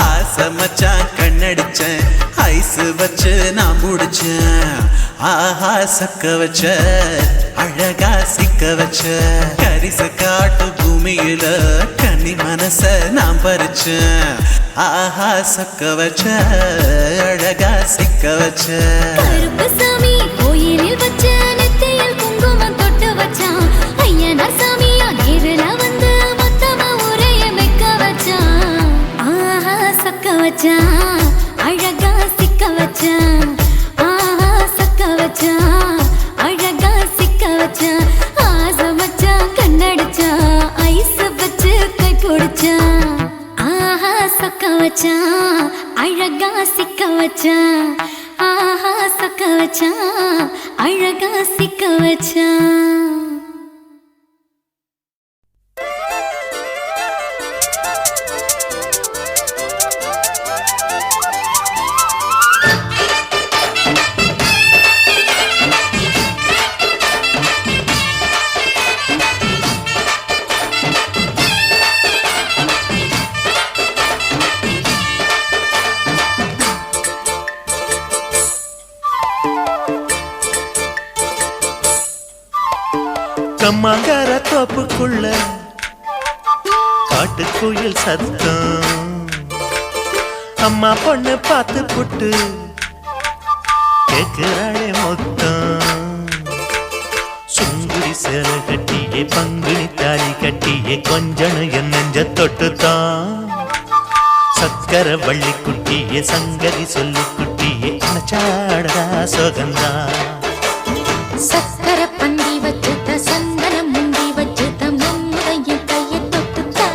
ஆசை மச்சான் கண்ணடிச்சேன் ஐசு வச்சு நான் முடிச்சேன். ஆஹா சொக்க வச்ச அழகா சிக்க வச்ச. கரிசு காட்டு பூமியில கன்னி மனச நான் பறிச்சேன். ஆஹா சொக்க வச்ச அழகா சிக்க வச்ச. கருப்பு சாமி கோயிலில் வச்ச நெத்தியில் குங்குமம் தொட்டு வச்சான். ஐயனார் சாமியா நேருல வந்து மொத்தமா உரைய வைக்க வச்சான். ஆஹா சொக்க வச்சான் அழகா சிக்க வச்சான். ஆஹா சொக்க வச்சான் அழகா சிக்க வச்சான். ஆசை மச்சான் கண்ணடிச்சான் ஐசு வச்சு கை பிடிச்சான். ஆஹா சொக்க வச்சான் அழகா சிக்க வச்சான். ஆஹா சொக்க வச்சான் அழகா சிக்க வச்சான். கம்மாங்கார தோப்புக்குள்ள காட்டுக்குயில் சத்தம். அம்மா பொண்ணு பார்த்து புட்டு கேக்குறாளே மொத்தம். சுங்குடி சேலை கட்டியே பங்குனி தாலி கட்டியே கொஞ்சனு என் நெஞ்ச தொட்டுத்தான். சக்கர வள்ளி குட்டியே சங்கதி சொல்லு குட்டியே நச்சாடா சோகந்தான். சக்கர பந்தி வச்சுட்ட சந்தனம் முந்தி வச்சுட்ட நம்முடைய கையை தொட்டுத்தா.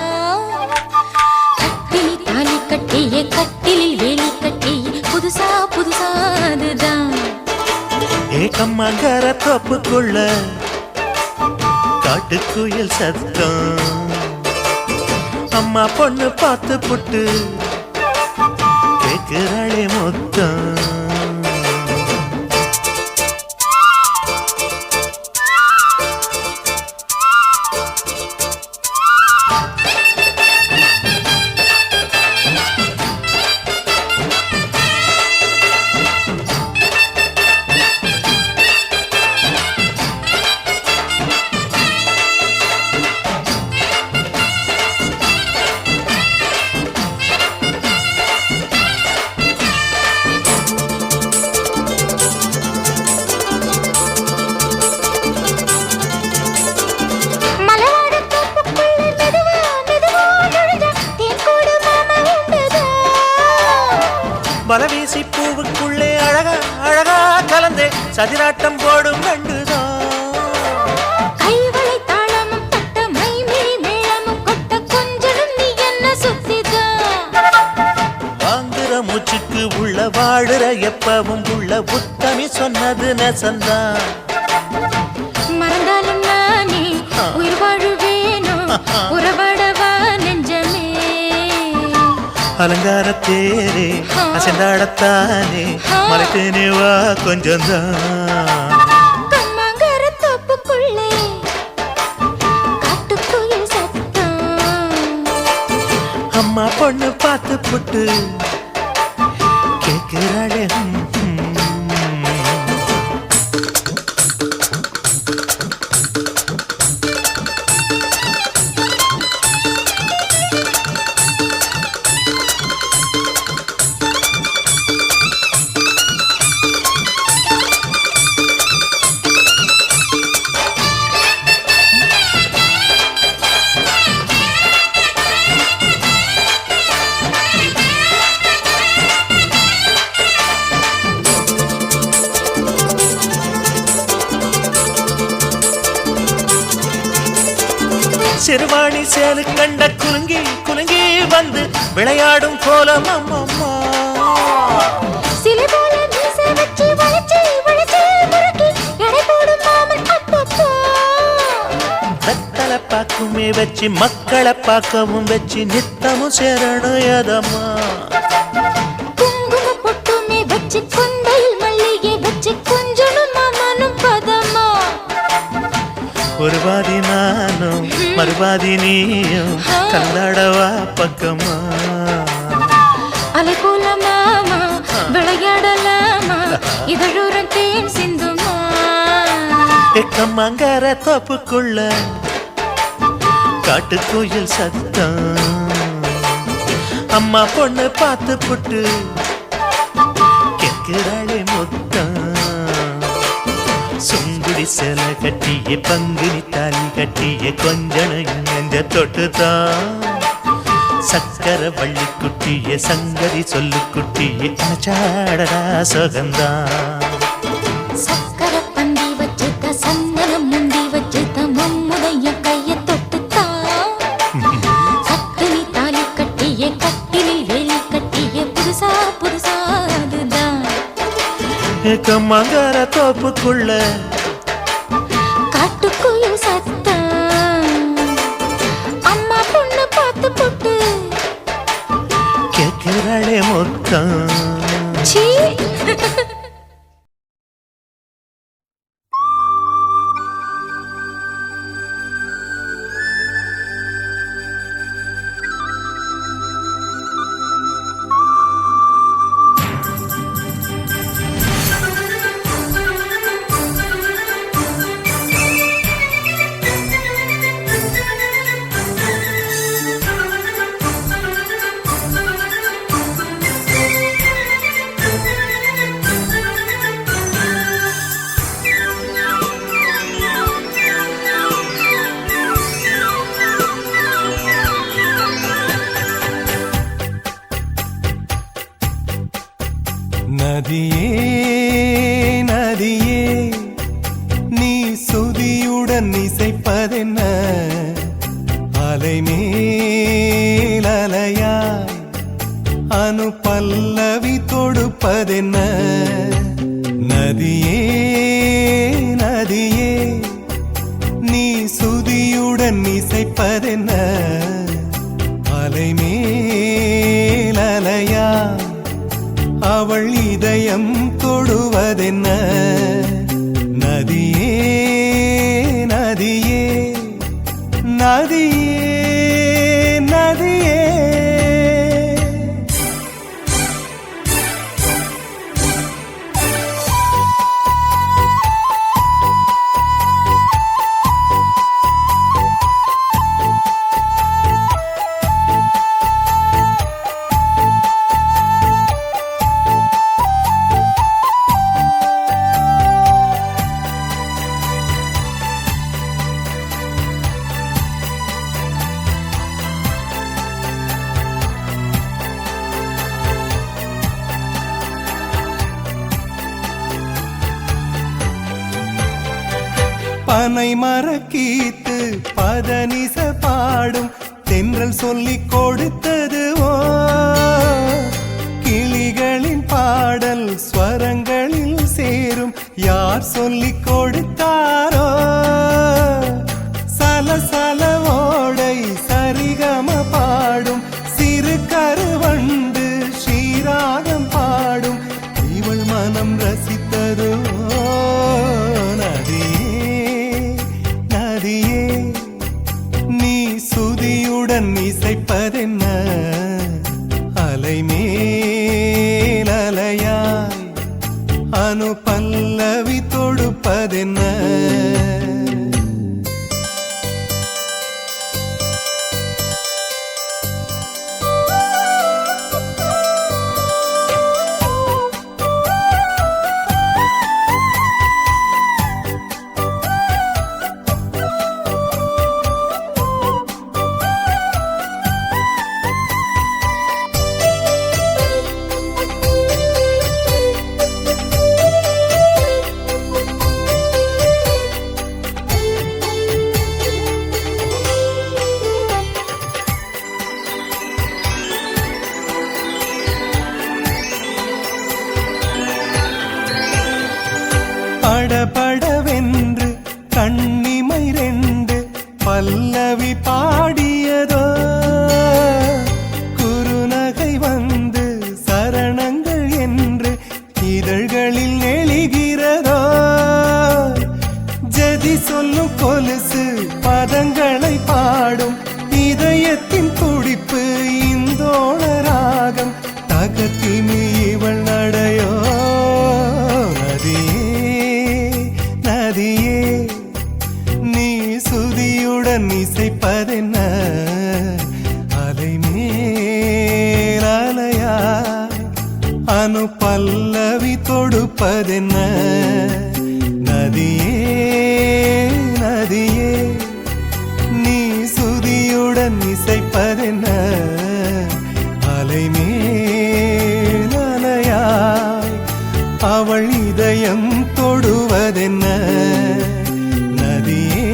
கட்டிலி தாலி கட்டியே கட்டிலில் வேலி கட்டியே புதுசா புதுசா அதுதான். ஏக்கம்மங்கர தோப்புக்குள்ள காட்டுக்குயில் சத்தம் அம்மா பொண்ணு பார்த்து புட்டு கேக்குறாளே மொத்தம் பலவீசி பூவுக்குள்ளே அழகா அழகா கலந்தே சதிராட்டம் போடும் கண்டுதான் கைவளை தாளமும் தட்ட மைமே மேளமும் கொட்ட கொஞ்சலும் நீ என்ன சுத்திதான் வாங்குற மூச்சுக்கு உள்ள வாடுற எப்பவும் உள்ள புத்தமி சொன்னது நெசந்தான் மறந்தாலும் நானே உயிர் வாழுவேனோ உறவாடவா நெஞ்சமே அலங்கார தேரே அசைந்தாடத்தானே மறைத்தேனே வா கொஞ்சம்தான் கம்மங்கர தோப்புக்குள்ளே காட்டுக்குயில் சத்தம் அம்மா பொண்ணு பார்த்து புட்டு கேட்கிறாளே சிறுவாணி சேலு கண்ட குலுங்கி குலுங்கி வந்து விளையாடும் கோலம் அம்மம்மா சிலை போல மீசை வச்சு வளைச்சு வளைச்சு முறுக்கி எடை போடும் மாமன் அப்பப்பா வெத்தலை பாக்குமே வச்சு மக்களை பார்க்கவும் வச்சு நித்தமும் சேரணும் எதம்மா குங்கும பொட்டுமே வச்சு கொண்டையில் மல்லிகை வச்சு கொஞ்சனும் மாமனும் பதமா ஒரு பாதி நானும் மறுபாதி நீயும் கல்லாடவா பக்கமா அலை போல மாமா விளையாடலாமா இதழூரம் தேன் சிந்துமா எக்கம்மங்கர தோப்புக்குள்ள காட்டுக்குயில் சத்தம் அம்மா பொண்ணு பார்த்து புட்டு கேட்கிறாளே மொத்தம் சுங்குடி சேலை கட்டிய பங்குனி தாலி கட்டிய கொஞ்சனையும் நெஞ்ச தொட்டுதான் சக்கர வள்ளி குட்டிய சங்கதி சொல்லு குட்டிய அச்சாடடா சொகந்தான் சக்கர பந்தி வச்சுத்த சந்தனம் முந்தி வச்சுத்த மம்முடைய கைய தொட்டுத்தான் கட்டினி தாலி கட்டிய கட்டிலில் வேலி கட்டிய புதுசா புதுசா அதுதான் எக்கம்மங்கர தோப்புக்குள்ள காட்டுக்குயில் சத்தம் அம்மா பொண்ணு பார்த்து போட்டு கேட்கிறாளே மொத்தம் சீ நதியே நதியே நீ சுதியுடன் இசைப்பதென்ன அலை மேல் அலையாய் அனு பல்லவி தொடுப்பதென்ன நதியே பனை மரக்கீத்து பதனிச பாடும் தென்றல் சொல்லிக் கொடுத்ததுவோ கிளிகளின் பாடல் ஸ்வரங்களில் சேரும் யார் சொல்லிக் கொடுத்தாரோ சலசலவோடை சரிகம பாடும் சிறு கருவண்டு ஸ்ரீராகம் பாடும் இவள் மனம் ரசித்ததோ நதியே நீ சுதியுடன் இசைப்பதென்ன அலைமேல் அலையாய் அனு பல்லவி தொடுப்பதென்ன படபடவென்று கண்ணிமை ரெண்டு பல்லவி பாடியதோ குறுநகை வந்து சரணங்கள் என்று இதழ்களில் நெளிகிறதோ ஜதி சொல்லும் கொலுசு பதங்களை பாடும் இதயத்தின் துடிப்பு இந்தோள ராகம் தகத்தினி இவள் நடையோ நதியே நீ சுதியுடன் இசைப்பதென்ன அலைமேல் அலையாய் அனு பல்லவி தொடுப்பதென்ன நதியே நீ சுதியுடன் இசைப்பதென்ன அலைமேல் அலையாய் அவள் இதயம் தொடுவதென்ன நதியே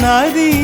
நதியே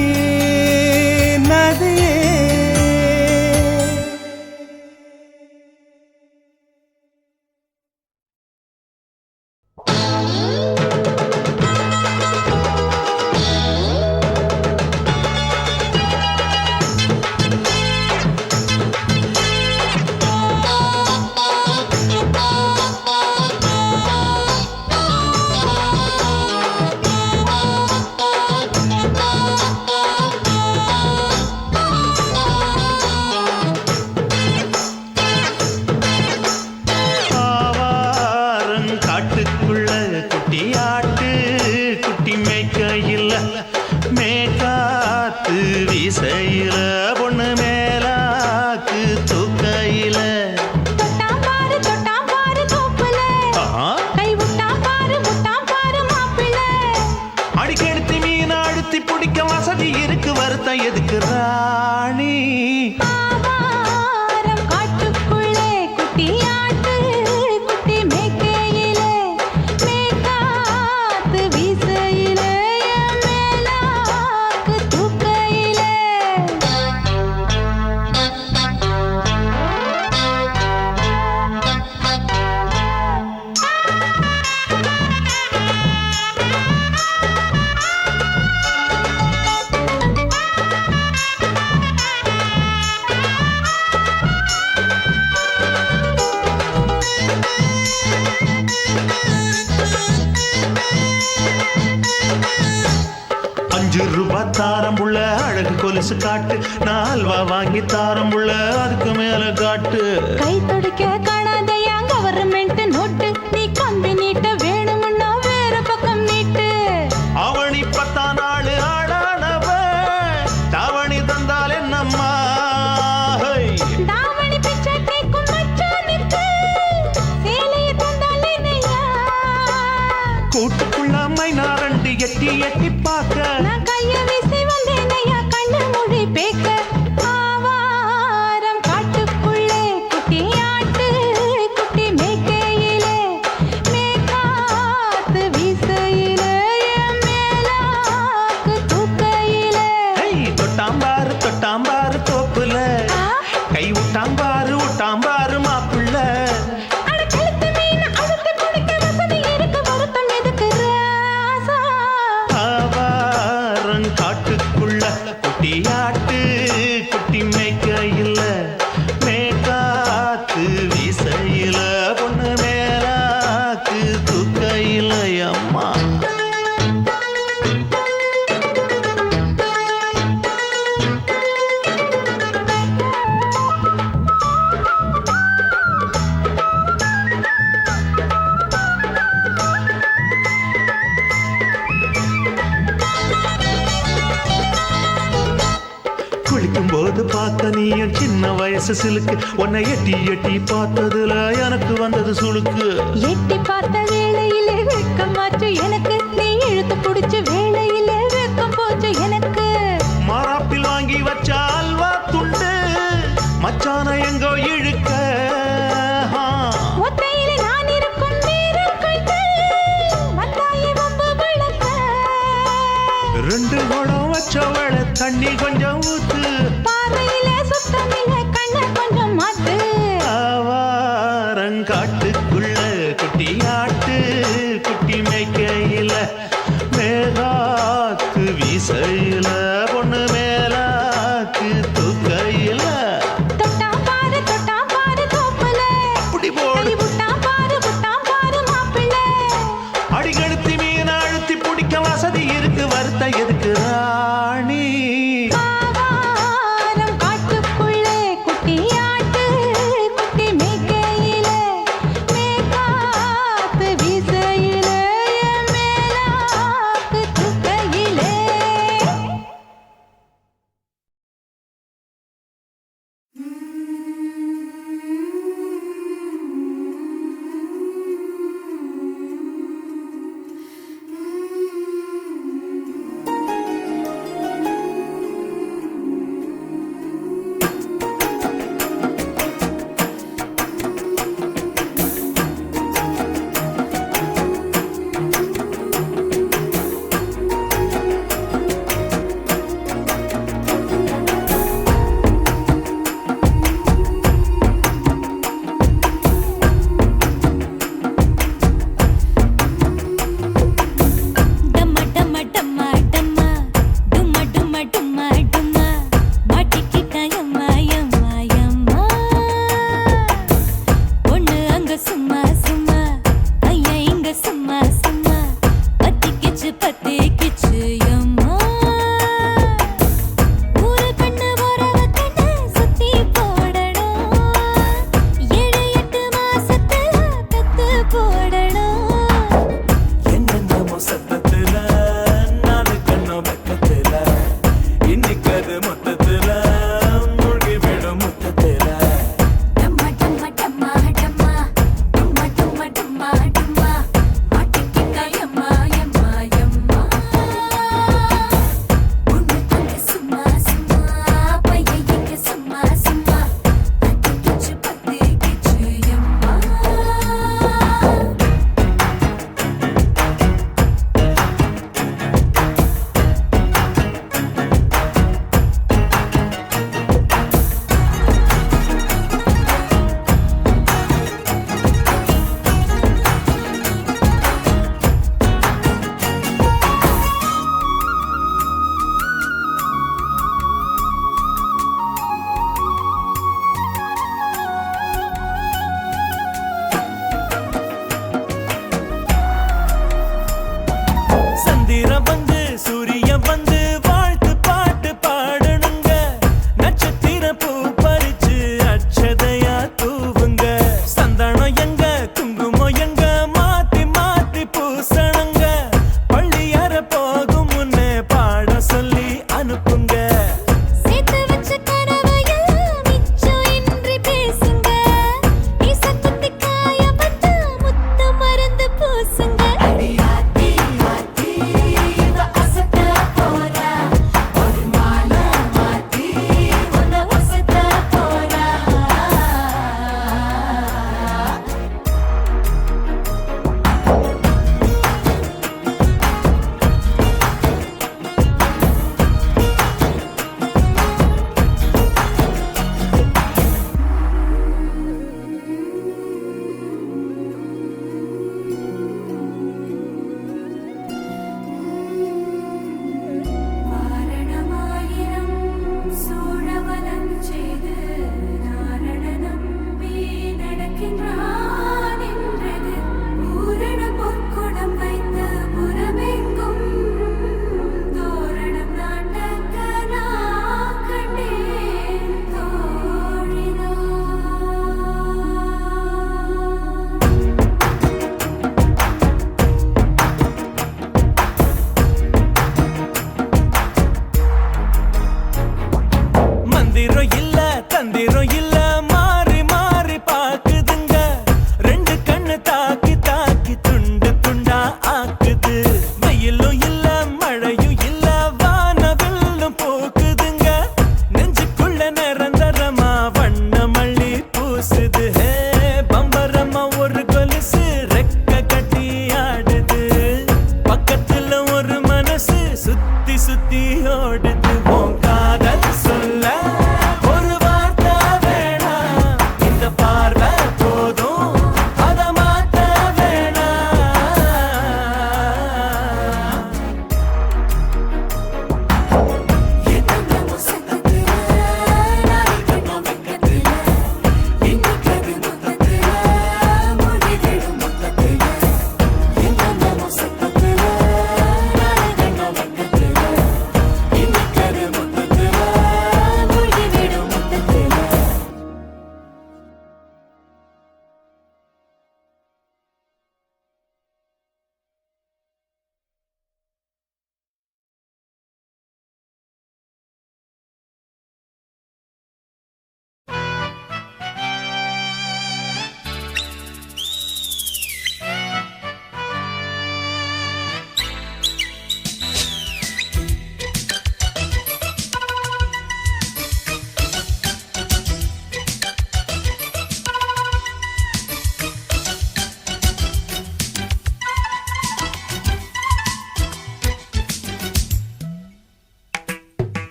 தாரம்புள்ள அழகு கொலுசு காட்டு நால்வா வாங்கி தாரம்புள்ள அதுக்கு மேல காட்டு கை துடிக்க காணாதையா கவர்மெண்ட் நோட்டு நீ கம்பி நீட்ட வேணும்னா வேற பக்கம் நீட்டு அவனி 10 நாள் ஆடானவ தாவணி தந்தால் என்னம்மா தாவணி பிச்சை கேக்கும் மச்சானுக்கு சேலையை தந்தால் என்னையா கூட்டுக்குள்ள மைனாரண்டி எட்டி எட்டி பார்க்க நான் கைய வீசி வந்தேனையா கண்ணு மொழி பேக்க ஆவாரம் காட்டுக்குள்ளே குட்டி ஆட்டு குட்டி மேய்க்கையிலே மேய்க்காத்து லேச சிலுக்கு உன்னை எட்டி எட்டி பார்த்ததுல எனக்கு வந்தது சுளுக்கு எட்டி பார்த்த வேளையிலே வெட்கமாச்சு எனக்கு நீ இழுத்து பிடிச்ச வேளையிலே வெட்கம் போச்சு எனக்கு மாறாப்பில் வாங்கி வச்ச அல்வா துண்டு மச்சான எங்கோ இழுக்க ஒத்தையிலே நான் இருக்கும் நேரம் கண்டு வந்தாயே வம்பு விளக்க ரெண்டு குடம் வச்சவள தண்ணி கொஞ்சம் ஊத்து பார்வையிலே சுத்தமில்லை கண்ண கொஞ்சம் மாத்து ஆவாரங்காட்டுக்குள்ள குட்டி ஆட்டு குட்டி மேய்க்கையில மேலாக்கு வீசையில பொண்ணு மேலாக்கு தூக்கையில தொட்டா பாரு தோப்புல அப்படி போடு விட்டா பாரு மாப்பிள்ளை அடிகழுத்தி மீன் அழுத்தி பிடிக்க வசதி இருக்கு வருத்த எதுக்கு ராணி ஆவாரம் காட்டுக்குள்ளே குட்டியாட்டு குட்டி மேய்க்கையிலே மேகாத்து வீசையிலே மேலாக்கு தூக்கையிலே டம்மா டம்மா டம்மா டம்மா டும்மா டும்மா டும்மா டும்மா மாட்டிக்கிட்டா யம்மா யம்மா யம்மா பொண்ணு அங்க சும்மா சும்மா பையன் இங்க சும்மா சும்மா பத்திக்கிச்சு யம்மா ஊரு கண்ணு போறவ கண்ணு சுத்தி போடணும் 7-8 மாசத்துல கத்து போடணும் என்னென்னமோ சத்தத்துல நாலு கண்ணோ வெக்கத்துல இன்னைக்கு அது மொத்தத்துல மூழ்கி விடும் மொத்தத்துல டம்மா டம்மா டம்மா டம்மா டும்மா டும்மா டும்மா டும்மா மாட்டிக்கிட்டா யம்மா யம்மா யம்மா பொண்ணு அங்க சும்மா சும்மா பையன் இங்க சும்மா சும்மா பத்திக்கிச்சு யம்மா சந்திரன் வந்து சூரியன் வந்து வாழ்த்து பாட்டு பாடணுங்க நட்சத்திர பூ பறிச்சு அச்சதையா தூவுங்க சந்தனம் எங்க குங்குமம் எங்க மாத்தி மாத்தி பூசணுங்க பள்ளியற போகும் முன்னே பாட சொல்லி அனுப்புங்க சேர்த்து வச்ச கனவையெல்லாம் மிச்சம் இன்றி பேசுங்க ஈச குத்தி காயப்பட்ட முத்த மருந்து பூசுங்க அடி ஆத்தி ஆத்தி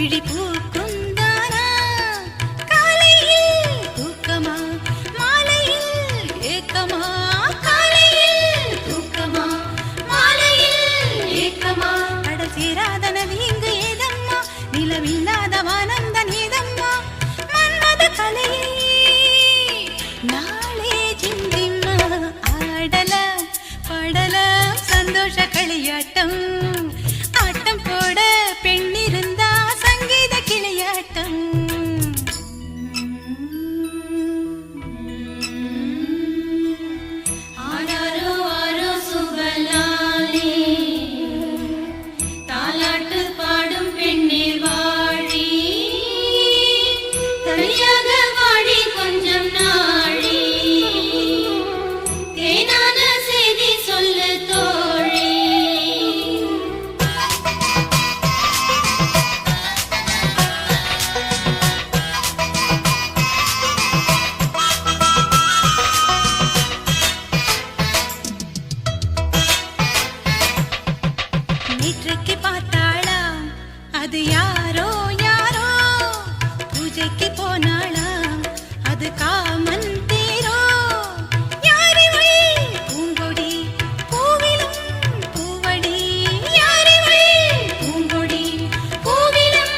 விழி பூக்குந்தானா காலையில் தூக்கமா மாலையில் ஏக்கமா காலையில் தூக்கமா மாலையில் ஏக்கமா கடல் சேராத நதி இங்கு ஏதம்மா நிலவில்லாத வானம் தான் ஏதம்மா மன்மத கலையை நாளே சிந்திம்மா ஆடலாம் பாடலாம் சந்தோஷ களியாட்டம் ஆட்டம் போட பெண்ணிருந்தா சங்கீத கிளியாட்டம் ஆராரோ ஆரோ சுபலாலே தாலாட்டு பாடும் பெண்ணீர் வாழி தனியாக வாடி கொஞ்சம் நாழி தேனான செய்தி சொல்லு தோழி நேற்றைக்கு பார்த்தாளா அது யாரோ யாரோ பூஜைக்கு போனாளா அது காமன் தேரோ யாரிவள் பூங்கொடி பூவிலும் பூவடி யாரிவள் பூங்கொடி பூவிலும்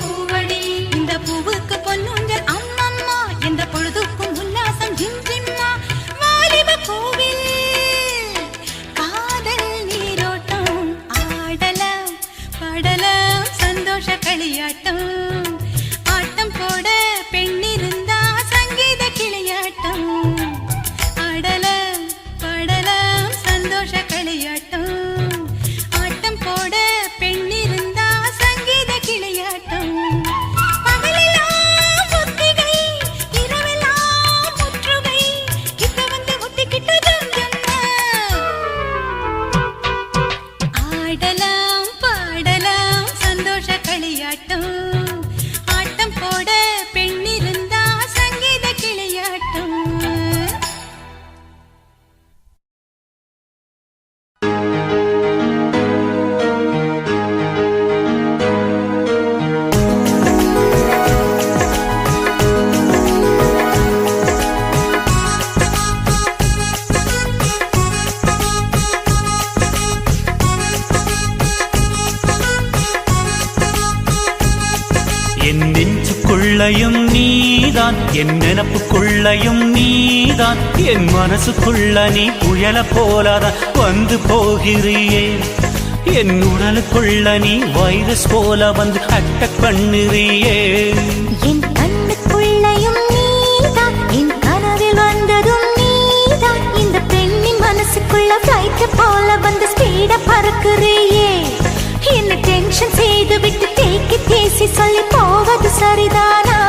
பூவடி இந்த பூவுக்கு பொன்னுஞ்சல் அம்மம்மா எந்த பொழுதுக்கும் உல்லாசம் ஜிம் ஜிம்மா வாலிப பூவில் காதல் நீரோட்டம் ஆடலாம் பாடலாம் சந்தோஷ களியாட்டம் ஆட்டம் போட பெண்ணிருந்தா சங்கீத கிளியாட்டம் ஆடலாம் பாடலாம் சந்தோஷ களியாட்டம் ஆட்டம் போட பெண்ணிருந்தா சங்கீத கிளியாட்டம் பகலெல்லாம் ஒத்திகை இரவெல்லாம் முற்றுகை கிட்ட வந்து ஒத்திக்கிட்டு ஜம்ஜம்மா ஆடலாம் பாடலாம் சந்தோஷ களியாட்டம் ஆட்டம் போட பெண்ணிருந்தா சங்கீத கிளியாட்டம் என் நெஞ்சுக்குள்ளையும் நீதான் என் நினப்புக்குள்ளையும் நீதான் என் மனசுக்குள்ள நீ புயல போலதான் வந்து போகிறியே என் உடலுக்குள்ள நீ வைரஸ் போல வந்து அட்டக் பண்ணுறியே என் கண்ணுக்குள்ளையும் நீதான் என் கனவில் வந்ததும் நீதான் இந்த பெண்ணின் மனசுக்குள்ள ஃப்ளைட் போல வந்து ஸ்பீட பறக்குறியே என்ன டென்ஷன் செய்து விட்டு தேக்கி தேசி சொல்லி போவது சரிதானா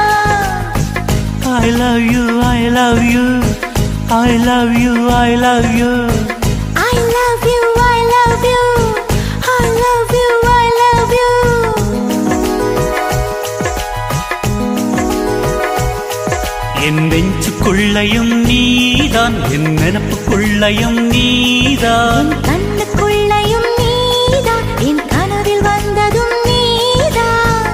I love you, I love you, I love you, I love you. I love you, I love you, I love you, I love you. என் நெஞ்சுக்குள்ளையும் நீதான் என் நினப்புக்குள்ளையும் நீதான் என் கண்ணுக்குள்ளையும் நீதான் என் கனவில் வந்ததும் நீதான்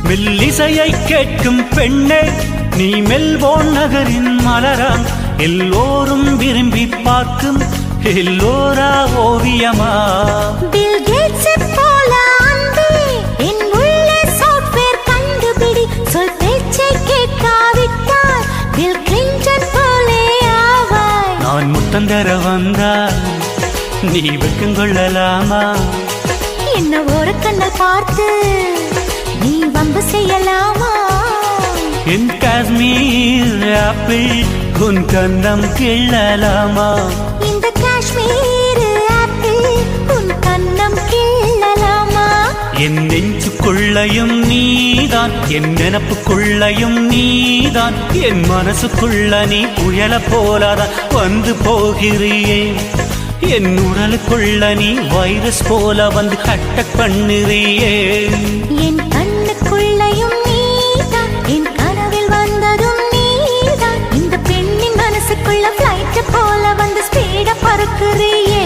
மெல்லிசையை கேட்கும் பெண்ணே நீ மெல்போர்ன் நகரின் மலராம் எல்லோரும் விரும்பி பார்க்கும் எல்லோரா ஓவியமா பில் கேட்ஸ் போல அன்பே என் உள்ளே சாஃப்ட்வேர் கண்டுபிடி சொல் பேச்சை கேட்காவிட்டால் பில் கிளின்டன் போலே ஆவாய் நான் முத்தந்தர வந்தால் நீ வெக்கங்கொள்ளலாமா என்ன ஒரு கண்ணல் பார்த்து நீ வம்பு செய்யலாமா என் காஷ்மீர் ஆப்பிள் உன் கண்ணம் கிள்ளலாமா இந்த காஷ்மீர் ஆப்பிள் உன் கண்ணம் கிள்ளலாமா என் நெஞ்சுக்குள் கண்ணுக்குள்ளையும் நீதான், என் நினப்புக்குள்ளையும் நீதான், என் மனசுக்குள்ள நீ புயல போலாதான் வந்து போகிறியே. என் உடலுக்குள்ள நீ வைரஸ் போல வந்து அட்டாக் பண்ணுறியே. என் கண்ணுக்குள்ளையும் நீதான், என் கனவில் வந்ததும் நீதான், இந்த பெண்ணின் மனசுக்குள்ள ஃப்ளைட் போல வந்து ஸ்பீட பறக்குறியே.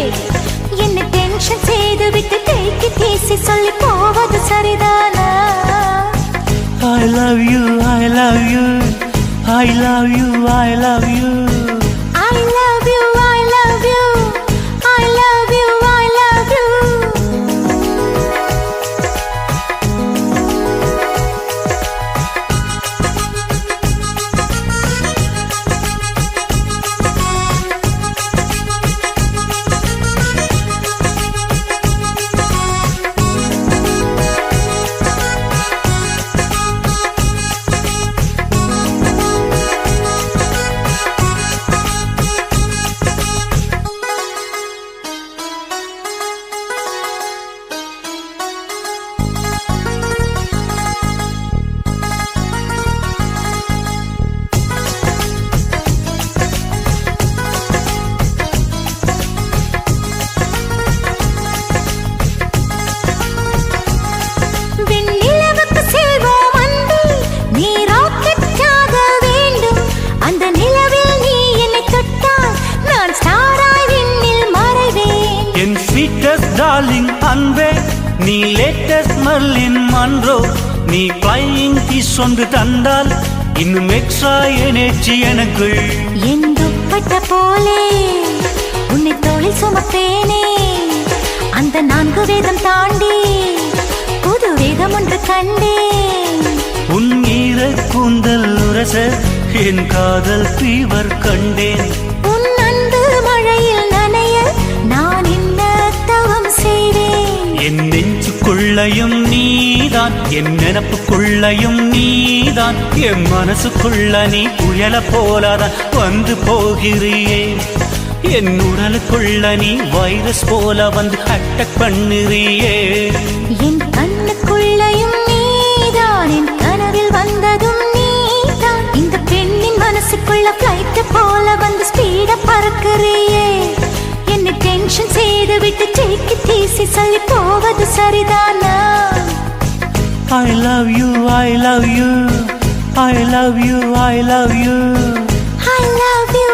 என்ன டென்ஷன் செய்து விட்டு தேக்கி பேசி சொல்லி போவது சரிதானா? I love you, I love you, I love you, I love you. I love you, I love you, I love you, I love you. விண்ணிலவுக்கு செல்வோம் அன்பே, நீ ராக்கெட்டாக வேண்டும். அந்த நிலவில் நீ என்னை தொட்டால் நான் ஸ்டாராய் விண்ணில் மறைவேன். என் ஸ்வீட்டஸ்ட் டார்லிங் அன்பே, நீ லேட்டஸ்ட் மர்லின் மன்றோ, நீ ஃப்ளையிங் கிஸ் ஒன்று தந்தால் இன்னும் எக்ஸ்ட்ரா எனர்ஜி எனக்குள். என் துப்பட்ட போலே உன்னை தோளில் சுமப்பேனே, அந்த 4 வேதம் தாண்டி புது வேதம் ஒன்று கண்டேன். உன் ஈர கூந்தல் உரச என் காதல் ஃபீவர் கண்டேன். உன் அன்பு மழையில் நனைய நான் என்ன தவம் செய்வேன். என் நெஞ்சுக்குள்ளையும் நீதான், என் நினப்புக்குள்ளையும் நீதான், என் மனசுக்குள்ள நீ புயல போலாதான் வந்து போகிறியே. என் உடலுக்குள்ள நீ வைரஸ் போல வந்து அட்டாக் பண்ணுறியே. என் கண்ணுக்குள்ளையும் நீதான், என் கனவில் வந்ததும் நீதான், இந்த பெண்ணின் மனசுக்குள்ள ஃப்ளைட் போல வந்து ஸ்பீட பறக்குறியே. என்ன டென்ஷன் செய்து விட்டு சேக்கி தீசி சொல்லி போவது சரிதானா? I love you, I love you, I love you, I love you. I love you,